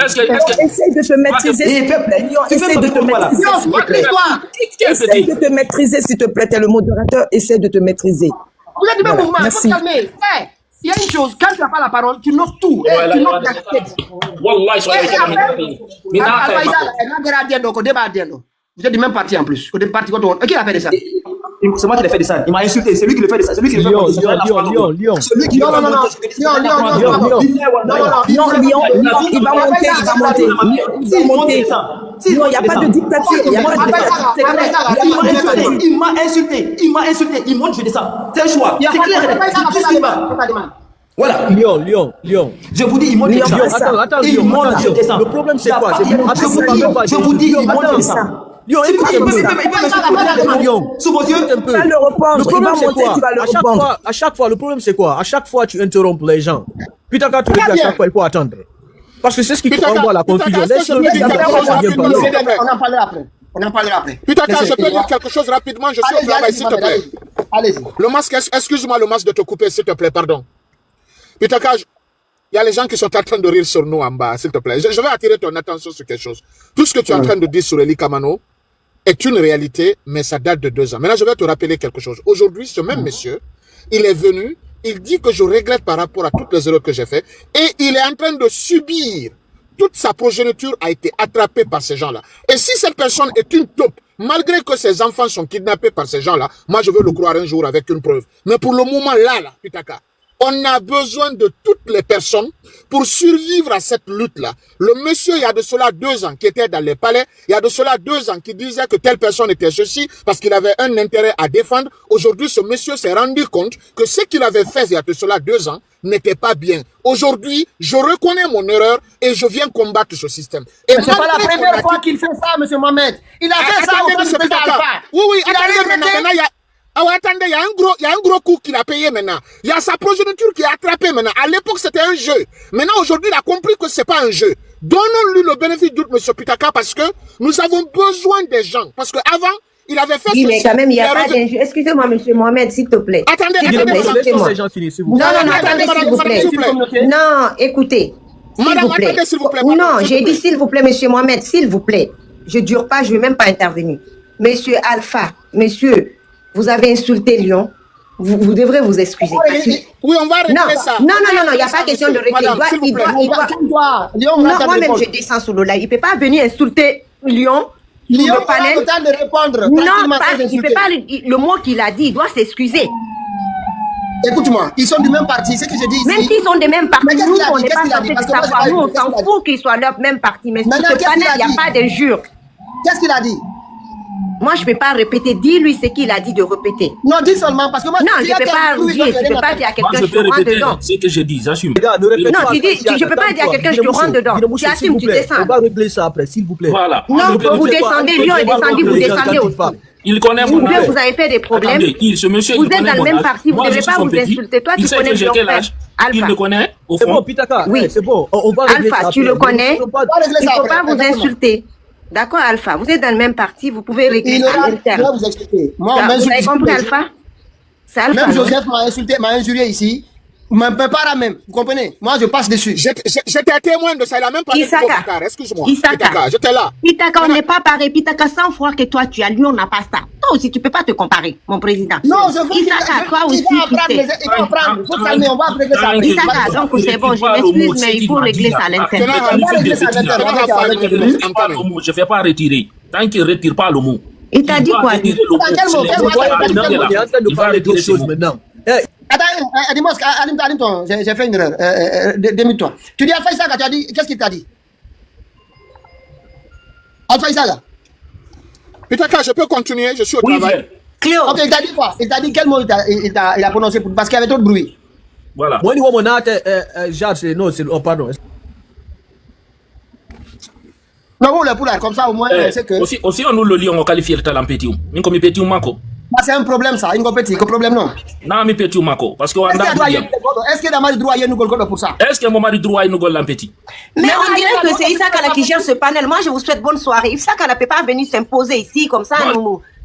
Essaye de te maîtriser, s'il te plaît. Essaye de te maîtriser. Essaye de te maîtriser, s'il te plaît. T'es le modérateur. Essaye de te maîtriser. Vous êtes du même mouvement. Il faut calmer. Il y a une chose, quand tu n'as pas la parole, tu notes tout. Tu notes la tête. Wallah, vous êtes du même parti en plus. Qui a fait de ça? C'est moi qui l'ai fait descendre. Il m'a insulté. C'est lui qui le fait descendre. C'est lui qui le fait descendre. Lyon. Il va monter. Non, il n'y a pas de dictature. Il m'a insulté. Il monte, je descends. C'est un choix. C'est clair. Voilà. Lyon. Je vous dis, il monte, je descends. Attends, Lyon. Le problème, c'est quoi? Je vous dis, il monte, je descends. Lyon, écoute un peu. Lyon, sous vos yeux. Tu vas le reprendre. Le problème, c'est quoi? À chaque fois, le problème, c'est quoi? À chaque fois, tu interromps les gens. Puis t'as qu'à te dire à chaque fois, il faut attendre. Parce que c'est ce qui envoie la confusion. On en parlera après. Pitaka, je peux dire quelque chose rapidement. Je suis au travail, s'il te plaît. Allez-y. Le masque, excuse-moi, le masque de te couper, s'il te plaît, pardon. Pitaka, il y a les gens qui sont en train de rire sur nous en bas, s'il te plaît. Je vais attirer ton attention sur quelque chose. Tout ce que tu es en train de dire sur Eli Kamano est une réalité, mais ça date de 2 ans. Maintenant, je vais te rappeler quelque chose. Aujourd'hui, ce même monsieur, il est venu, il dit que je regrette par rapport à toutes les erreurs que j'ai faites, et il est en train de subir. Toute sa progéniture a été attrapée par ces gens-là. Et si cette personne est une taupe, malgré que ses enfants sont kidnappés par ces gens-là, moi je veux le croire un jour avec une preuve. Mais pour le moment là, Pitaka, on a besoin de toutes les personnes pour survivre à cette lutte-là. Le monsieur, il y a de cela 2 ans, qui était dans les palais, il y a de cela 2 ans, qui disait que telle personne était ceci, parce qu'il avait un intérêt à défendre. Aujourd'hui, ce monsieur s'est rendu compte que ce qu'il avait fait il y a de cela 2 ans n'était pas bien. Aujourd'hui, je reconnais mon erreur et je viens combattre ce système. Et c'est pas la première fois qu'il fait ça, monsieur Mohamed. Il a fait ça au président Alpha. Oui, attendez, maintenant, Ah ouais, attendez, il y a un gros coup qu'il a payé maintenant. Il y a sa progéniture qui est attrapée maintenant. À l'époque, c'était un jeu. Maintenant, aujourd'hui, il a compris que c'est pas un jeu. Donnons-lui le bénéfice du doute, M. Pitaka, parce que nous avons besoin des gens. Parce qu'avant, il avait fait... Oui, mais quand même, il n'y a pas d'injure. Excusez-moi, M. Mohamed, s'il te plaît. Attendez, excusez-moi. Non, attendez, s'il vous plaît. Non, écoutez. Madame, attendez, s'il vous plaît. Non, j'ai dit s'il vous plaît, M. Mohamed, s'il vous plaît. Je ne dure pas, je ne vais même pas intervenir. Monsieur Alpha, monsieur, vous avez insulté Lyon. Vous devrez vous excuser. Oui, on va régler ça. Non, il n'y a pas question de régler. Moi-même, je descends sous le live. Il ne peut pas venir insulter Lyon. Lyon aura le temps de répondre. Non, il ne peut pas. Le mot qu'il a dit, il doit s'excuser. Écoute-moi, ils sont du même parti, c'est ce que je dis ici. Même s'ils sont des mêmes partis, nous, on n'est pas censé savoir. Nous, on s'en fout qu'ils soient leur même parti. Mais sur ce panel, il n'y a pas d'injure. Qu'est-ce qu'il a dit? Moi, je ne peux pas répéter. Dis-lui ce qu'il a dit de répéter. Non, dis seulement parce que moi... Non, je ne peux pas dire. Tu ne peux pas dire à quelqu'un, je te rends dedans. C'est ce que je dis, j'assume. Non, tu dis, je ne peux pas dire à quelqu'un, je te rends dedans. Tu assumes, tu descends. On va régler ça après, s'il vous plaît. Voilà. Non, vous descendez, Lyon est descendu, vous descendez aussi. Il connaît mon âge. Vous avez fait des problèmes. Attendez, ce monsieur, vous êtes dans le même parti, vous ne devez pas vous insulter. Toi, tu connais j'ai quel âge? Il le connaît, au fond. C'est bon, Pitaka. Oui, c'est bon. On va régler ça. Alpha, tu le connais. Il ne faut pas vous insulter. D'accord, Alpha, vous êtes dans le même parti, vous pouvez régler ça à l'interne. Je vais vous expliquer. Moi, vous avez compris, Alpha? C'est Alpha. Même Joseph m'a insulté, m'a injurié ici. Même pas même, vous comprenez? Moi, je passe dessus. J'étais témoin de ça, il a même pas dit Isaka, excuse-moi. Isaka, j'étais là. Pitaka, on n'est pas pareil. Pitaka, 100 fois que toi, tu as lui, on n'a pas ça. Toi aussi, tu ne peux pas te comparer, mon président. Non, je veux Isaka, toi aussi, il va apprendre. Il faut calmer, on va régler ça. Isaka, donc c'est bon, je m'excuse, mais il faut régler ça à l'intérieur. Je ne fais pas retirer. Tant qu'il ne retire pas le mot. Il t'a dit quoi? Il est en train de parler d'autre chose maintenant. Attends, dis-moi, Alim, j'ai fait une erreur. Démute-toi. Tu dis Alpha Isaka, tu as dit, qu'est-ce qu'il t'a dit? Alpha Isaka. Pitaka, je peux continuer, je suis au travail. Cléo. Ok, il t'a dit quoi? Il t'a dit quel mot il a prononcé parce qu'il y avait trop de bruit. Voilà. Moi, mon non, c'est pardon. Non, on le poule comme ça au moins, c'est que. Aussi, on nous le lit, on qualifie le talent petit. Mais comme petit ou manco. C'est un problème ça, une compétition, un problème non. Non, mais petit ou manco. Parce que est-ce que dans le droit, il y a nous pour ça? Est-ce que mon mari droit, il nous golle petit? Mais on dirait que c'est Isaka qui gère ce panel. Moi, je vous souhaite bonne soirée. Isaka ne peut pas venir s'imposer ici comme ça,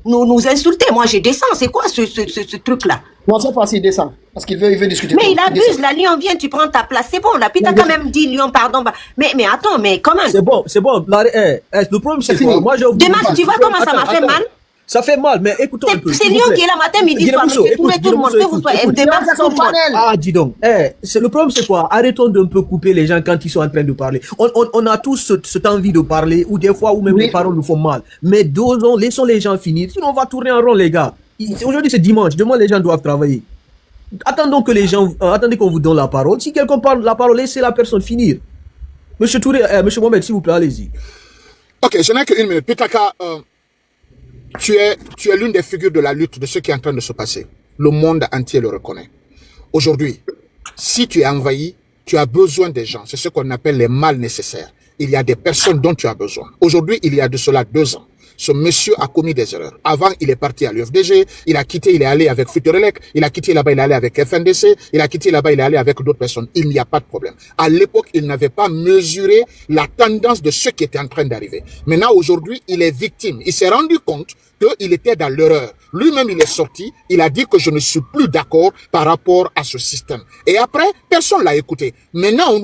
nous insulter. Moi, je descends. C'est quoi ce truc-là? Non, cette fois-ci, il descend. Parce qu'il veut discuter. Mais il abuse. La Lyon vient, tu prends ta place. C'est bon. La Pita quand même dit Lyon, pardon. Mais attends, mais quand même. C'est bon. Le problème, c'est fini. Demain, tu vois comment ça m'a fait mal? Ça fait mal, mais écoutons un peu. C'est Lyon qui est là matin, midi, soir. Tout le monde, que vous soyez. Ah, dis donc. Le problème, c'est quoi? Arrêtons d'un peu couper les gens quand ils sont en train de parler. On a tous cette envie de parler, ou des fois, où même les paroles nous font mal. Mais laissons les gens finir. Sinon, on va tourner en rond, les gars. Aujourd'hui, c'est dimanche. Demain, les gens doivent travailler. Attendons que les gens, attendez qu'on vous donne la parole. Si quelqu'un parle la parole, laissez la personne finir. Monsieur Touré, Monsieur Mohamed, s'il vous plaît, allez-y. Ok, je n'ai qu'une minute. Pitaka, tu es l'une des figures de la lutte de ce qui est en train de se passer. Le monde entier le reconnaît. Aujourd'hui, si tu es envahi, tu as besoin des gens. C'est ce qu'on appelle les mal nécessaires. Il y a des personnes dont tu as besoin. Aujourd'hui, il y a de cela 2 ans. Ce monsieur a commis des erreurs. Avant, il est parti à l'UFDG, il a quitté, il est allé avec Futurelec, il a quitté là-bas, il est allé avec FNDC, il a quitté là-bas, il est allé avec d'autres personnes. Il n'y a pas de problème. À l'époque, il n'avait pas mesuré la tendance de ce qui était en train d'arriver. Maintenant, aujourd'hui, il est victime. Il s'est rendu compte qu'il était dans l'erreur. Lui-même, il est sorti, il a dit que je ne suis plus d'accord par rapport à ce système. Et après, personne l'a écouté. Maintenant,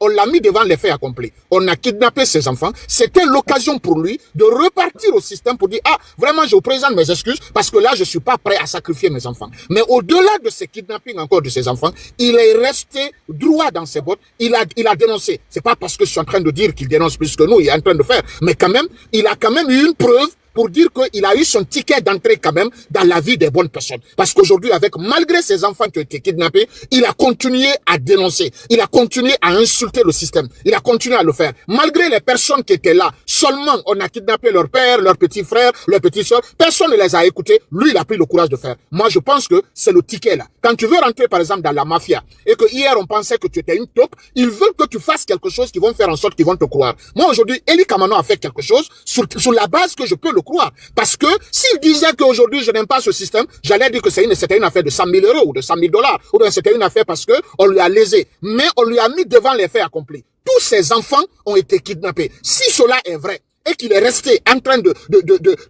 on l'a mis devant les faits accomplis. On a kidnappé ses enfants. C'était l'occasion pour lui de repartir au système pour dire, ah, vraiment, je vous présente mes excuses parce que là, je suis pas prêt à sacrifier mes enfants. Mais au-delà de ce kidnapping encore de ses enfants, il est resté droit dans ses bottes. Il a dénoncé. C'est pas parce que je suis en train de dire qu'il dénonce plus que nous, il est en train de faire. Mais quand même, il a quand même eu une preuve pour dire qu'il a eu son ticket d'entrée quand même dans la vie des bonnes personnes. Parce qu'aujourd'hui, malgré ses enfants qui ont été kidnappés, il a continué à dénoncer. Il a continué à insulter le système. Il a continué à le faire. Malgré les personnes qui étaient là, seulement on a kidnappé leur père, leur petit frère, leur petite soeur. Personne ne les a écoutés. Lui, il a pris le courage de faire. Moi, je pense que c'est le ticket là. Quand tu veux rentrer, par exemple, dans la mafia, et que hier, on pensait que tu étais une taupe, ils veulent que tu fasses quelque chose qui vont faire en sorte qu'ils vont te croire. Moi, aujourd'hui, Eli Kamano a fait quelque chose sur la base que je peux le croire. Parce que s'il disait qu'aujourd'hui je n'aime pas ce système, j'allais dire que c'était une affaire de 100 000 € ou de 100 000 $, ou bien c'était une affaire parce que on lui a lésé. Mais on lui a mis devant les faits accomplis. Tous ces enfants ont été kidnappés. Si cela est vrai, et qu'il est resté en train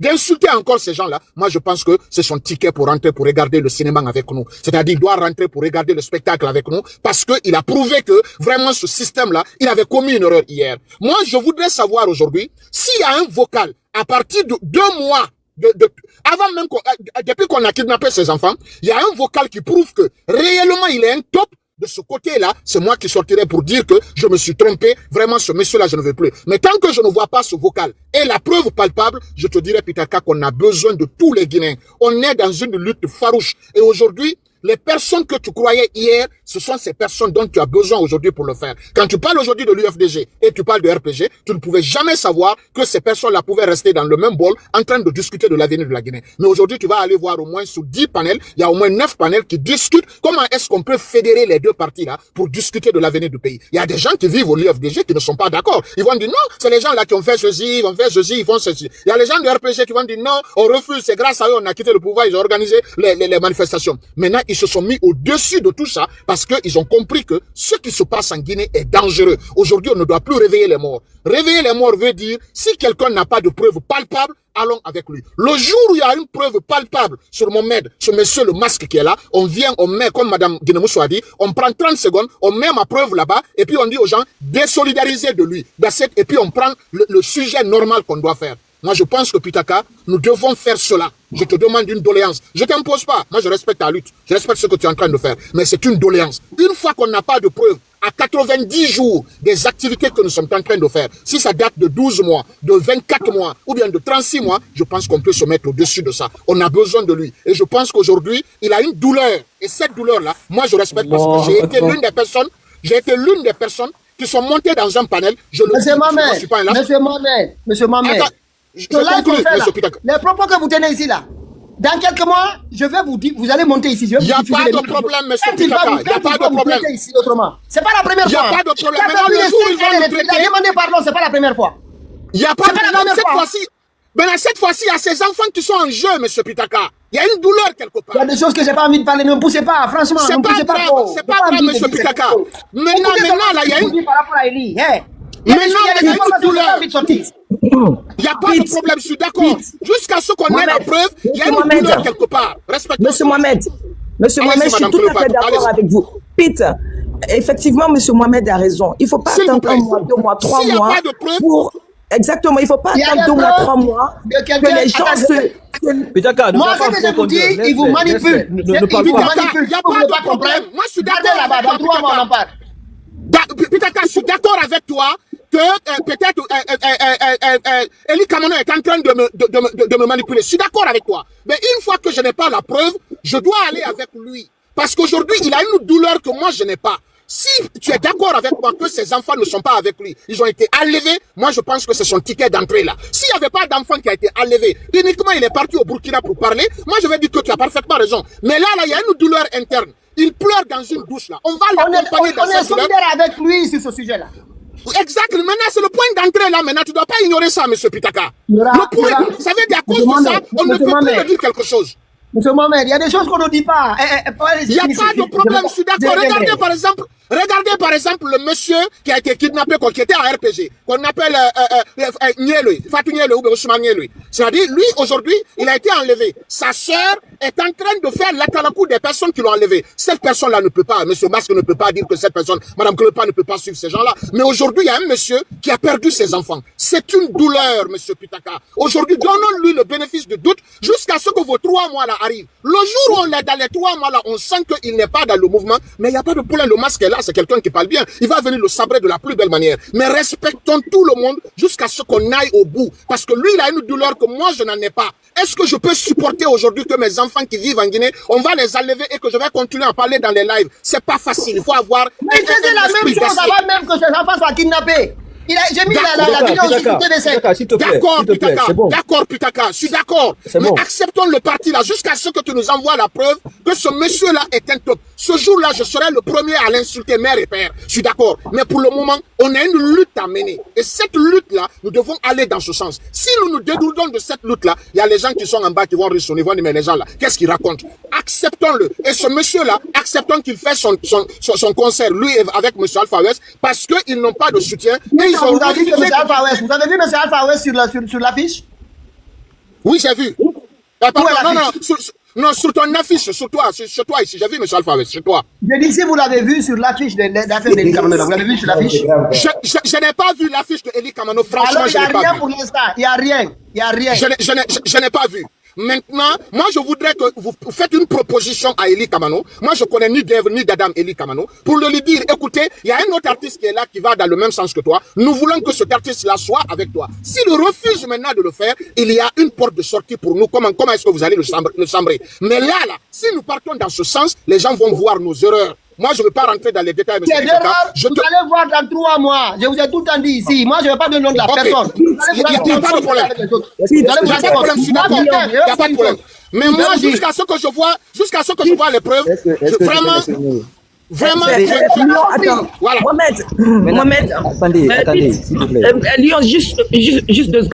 d'insulter encore ces gens-là, moi je pense que c'est son ticket pour rentrer pour regarder le cinéma avec nous. C'est-à-dire il doit rentrer pour regarder le spectacle avec nous parce qu'il a prouvé que vraiment ce système-là, il avait commis une erreur hier. Moi je voudrais savoir aujourd'hui s'il y a un vocal à partir de 2 mois avant même depuis qu'on a kidnappé ces enfants, il y a un vocal qui prouve que réellement il est un top. De ce côté-là, c'est moi qui sortirai pour dire que je me suis trompé. Vraiment, ce monsieur-là, je ne veux plus. Mais tant que je ne vois pas ce vocal et la preuve palpable, je te dirais, Pitaka, qu'on a besoin de tous les Guinéens. On est dans une lutte farouche. Et aujourd'hui, les personnes que tu croyais hier, ce sont ces personnes dont tu as besoin aujourd'hui pour le faire. Quand tu parles aujourd'hui de l'UFDG et tu parles de RPG, tu ne pouvais jamais savoir que ces personnes-là pouvaient rester dans le même bol en train de discuter de l'avenir de la Guinée. Mais aujourd'hui, tu vas aller voir au moins sur 10 panels, il y a au moins 9 panels qui discutent comment est-ce qu'on peut fédérer les deux parties-là pour discuter de l'avenir du pays. Il y a des gens qui vivent au l'UFDG qui ne sont pas d'accord. Ils vont dire non, c'est les gens là qui ont fait ceci, ils vont faire ceci, ils font ceci. Il y a les gens de RPG qui vont dire non, on refuse, c'est grâce à eux, on a quitté le pouvoir, ils ont organisé les manifestations. Maintenant, ils se sont mis au-dessus de tout ça parce qu'ils ont compris que ce qui se passe en Guinée est dangereux. Aujourd'hui, on ne doit plus réveiller les morts. Réveiller les morts veut dire, si quelqu'un n'a pas de preuve palpable, allons avec lui. Le jour où il y a une preuve palpable sur Mohamed, sur monsieur le masque qui est là, on vient, on met, comme madame Guinemoussou a dit, on prend 30 secondes, on met ma preuve là-bas, et puis on dit aux gens, désolidariser de lui. Et puis on prend le sujet normal qu'on doit faire. Moi, je pense que Pitaka, nous devons faire cela. Je te demande une doléance. Je t'impose pas. Moi, je respecte ta lutte. Je respecte ce que tu es en train de faire. Mais c'est une doléance. Une fois qu'on n'a pas de preuves, à 90 jours des activités que nous sommes en train de faire, si ça date de 12 mois, de 24 mois, ou bien de 36 mois, je pense qu'on peut se mettre au-dessus de ça. On a besoin de lui. Et je pense qu'aujourd'hui, il a une douleur. Et cette douleur-là, moi, je respecte parce que j'ai été l'une des personnes qui sont montées dans un panel. Monsieur Mohamed. Les propos que vous tenez ici là, dans quelques mois, je vais vous dire, vous allez monter ici. Il n'y a pas de problème, monsieur Pitaka. Il n'y a pas de problème. C'est pas la première fois. Il n'y a pas de problème. Maintenant, le jour où ils vont nous traiter. Demandez pardon, c'est pas la première fois. Il n'y a pas de problème cette fois-ci. Maintenant, cette fois-ci, il y a ces enfants qui sont en jeu, monsieur Pitaka. Il y a une douleur quelque part. Il y a des choses que j'ai pas envie de parler. Ne me poussez pas, franchement. C'est pas grave, c'est pas grave, monsieur Pitaka. Maintenant, là, il y a une. Par rapport à Eli, maintenant, il y a une douleur. Il n'y a pas de problème, je suis d'accord. Jusqu'à ce qu'on ait la preuve, il y a une douleur quelque part. Monsieur Mohamed, je suis tout à fait d'accord avec vous. Pete, effectivement, monsieur Mohamed a raison. Il ne faut pas attendre 1 mois, 2 mois, 3 mois pour... Exactement, il ne faut pas attendre 2 mois, 3 mois que les gens se... Pitaka, moi, ce que je vous dis, ils vous manipulent. Ne parle pas. Il n'y a pas de problème. Moi, je suis d'accord avec toi. Pitaka, je suis d'accord avec toi. Que peut-être Eli Kamano est en train de me manipuler. Je suis d'accord avec toi. Mais une fois que je n'ai pas la preuve, je dois aller avec lui. Parce qu'aujourd'hui, il a une douleur que moi, je n'ai pas. Si tu es d'accord avec moi que ces enfants ne sont pas avec lui, ils ont été enlevés, moi je pense que c'est son ticket d'entrée là. S'il n'y avait pas d'enfant qui a été enlevé, uniquement il est parti au Burkina pour parler, moi je vais dire que tu as parfaitement raison. Mais là, il y a une douleur interne. Il pleure dans une douche là. On va l'accompagner dans cette douleur. On est solidaire avec lui sur ce sujet-là. Exactement. Maintenant, c'est le point d'entrée là. Maintenant, tu ne dois pas ignorer ça, monsieur Pitaka. Le point, vous savez, à cause de ça, on ne peut plus me dire quelque chose. Monsieur Mohamed, il y a des choses qu'on ne dit pas. Il n'y a pas de problème, je suis d'accord. Regardez par exemple le monsieur qui a été kidnappé, qui était à RPG, qu'on appelle Nielui, Fatou Nielui ou Ousmane Nielui. C'est-à-dire, lui, aujourd'hui, il a été enlevé. Sa sœur est en train de faire l'atalakou des personnes qui l'ont enlevé. Cette personne-là ne peut pas, monsieur Masque ne peut pas dire que cette personne, madame Klepa ne peut pas suivre ces gens-là. Mais aujourd'hui, il y a un monsieur qui a perdu ses enfants. C'est une douleur, monsieur Pitaka. Aujourd'hui, donnons-lui le bénéfice du doute jusqu'à ce que vos 3 mois là arrivent. Le jour où on est dans les 3 mois là, on sent qu'il n'est pas dans le mouvement, mais il n'y a pas de problème. Le masque est là, c'est quelqu'un qui parle bien. Il va venir le sabrer de la plus belle manière. Mais respectons tout le monde jusqu'à ce qu'on aille au bout. Parce que lui, il a une douleur que moi, je n'en ai pas. Est-ce que je peux supporter aujourd'hui que mes enfants qui vivent en Guinée, on va les enlever et que je vais continuer à parler dans les lives? C'est pas facile. Il faut avoir... Mais faisait la même chose avant même que ces enfants soient kidnappés. J'ai mis la vidéo sur TV5. D'accord, Pitaka, je suis d'accord. Mais acceptons le parti là, jusqu'à ce que tu nous envoies la preuve que ce monsieur-là est un top. Ce jour-là, je serai le premier à l'insulter, mère et père. Je suis d'accord. Mais pour le moment, on a une lutte à mener. Et cette lutte-là, nous devons aller dans ce sens. Si nous nous dédoudons de cette lutte-là, il y a les gens qui sont en bas qui vont rissonner, vont dire, mais les gens là, qu'est-ce qu'ils racontent? Acceptons-le. Et ce monsieur-là, acceptons qu'il fait son concert, lui avec M. Alpha West, parce qu'ils n'ont pas de soutien. Et ils ont vous avez vu M. Alpha West? Vous avez vu M. Alpha West sur l'affiche? Oui, j'ai vu. Non, sur ton affiche, sur toi ici, j'ai vu M. Alpha West, sur toi. Je dis si vous l'avez vu sur l'affiche d'affaires d'Eli Kamano, vous l'avez vu sur l'affiche? Je n'ai pas vu l'affiche d'Eli Kamano, franchement, je n'ai pas vu. Il n'y a rien pour l'instant, il n'y a rien. Je n'ai pas vu. Maintenant, moi je voudrais que vous faites une proposition à Eli Kamano. Moi je connais ni Dave ni d'Adam Eli Kamano. Pour lui dire, écoutez, il y a un autre artiste qui est là, qui va dans le même sens que toi. Nous voulons que cet artiste-là soit avec toi. S'il refuse maintenant de le faire, il y a une porte de sortie pour nous. Comment est-ce que vous allez le chambrer? Mais là, si nous partons dans ce sens, les gens vont voir nos erreurs. Moi, je ne veux pas rentrer dans les détails. C'est d'erreur, vous allez voir dans 3 mois. Je vous ai tout le temps dit ici. Moi, je ne vais pas donner le nom de la personne. Il n'y a pas de problème. Il n'y a pas de problème. Mais moi, jusqu'à ce que je vois les preuves, vraiment, attends. voilà. Mohamed, attendez, s'il vous plaît. Lyon, juste 2 secondes.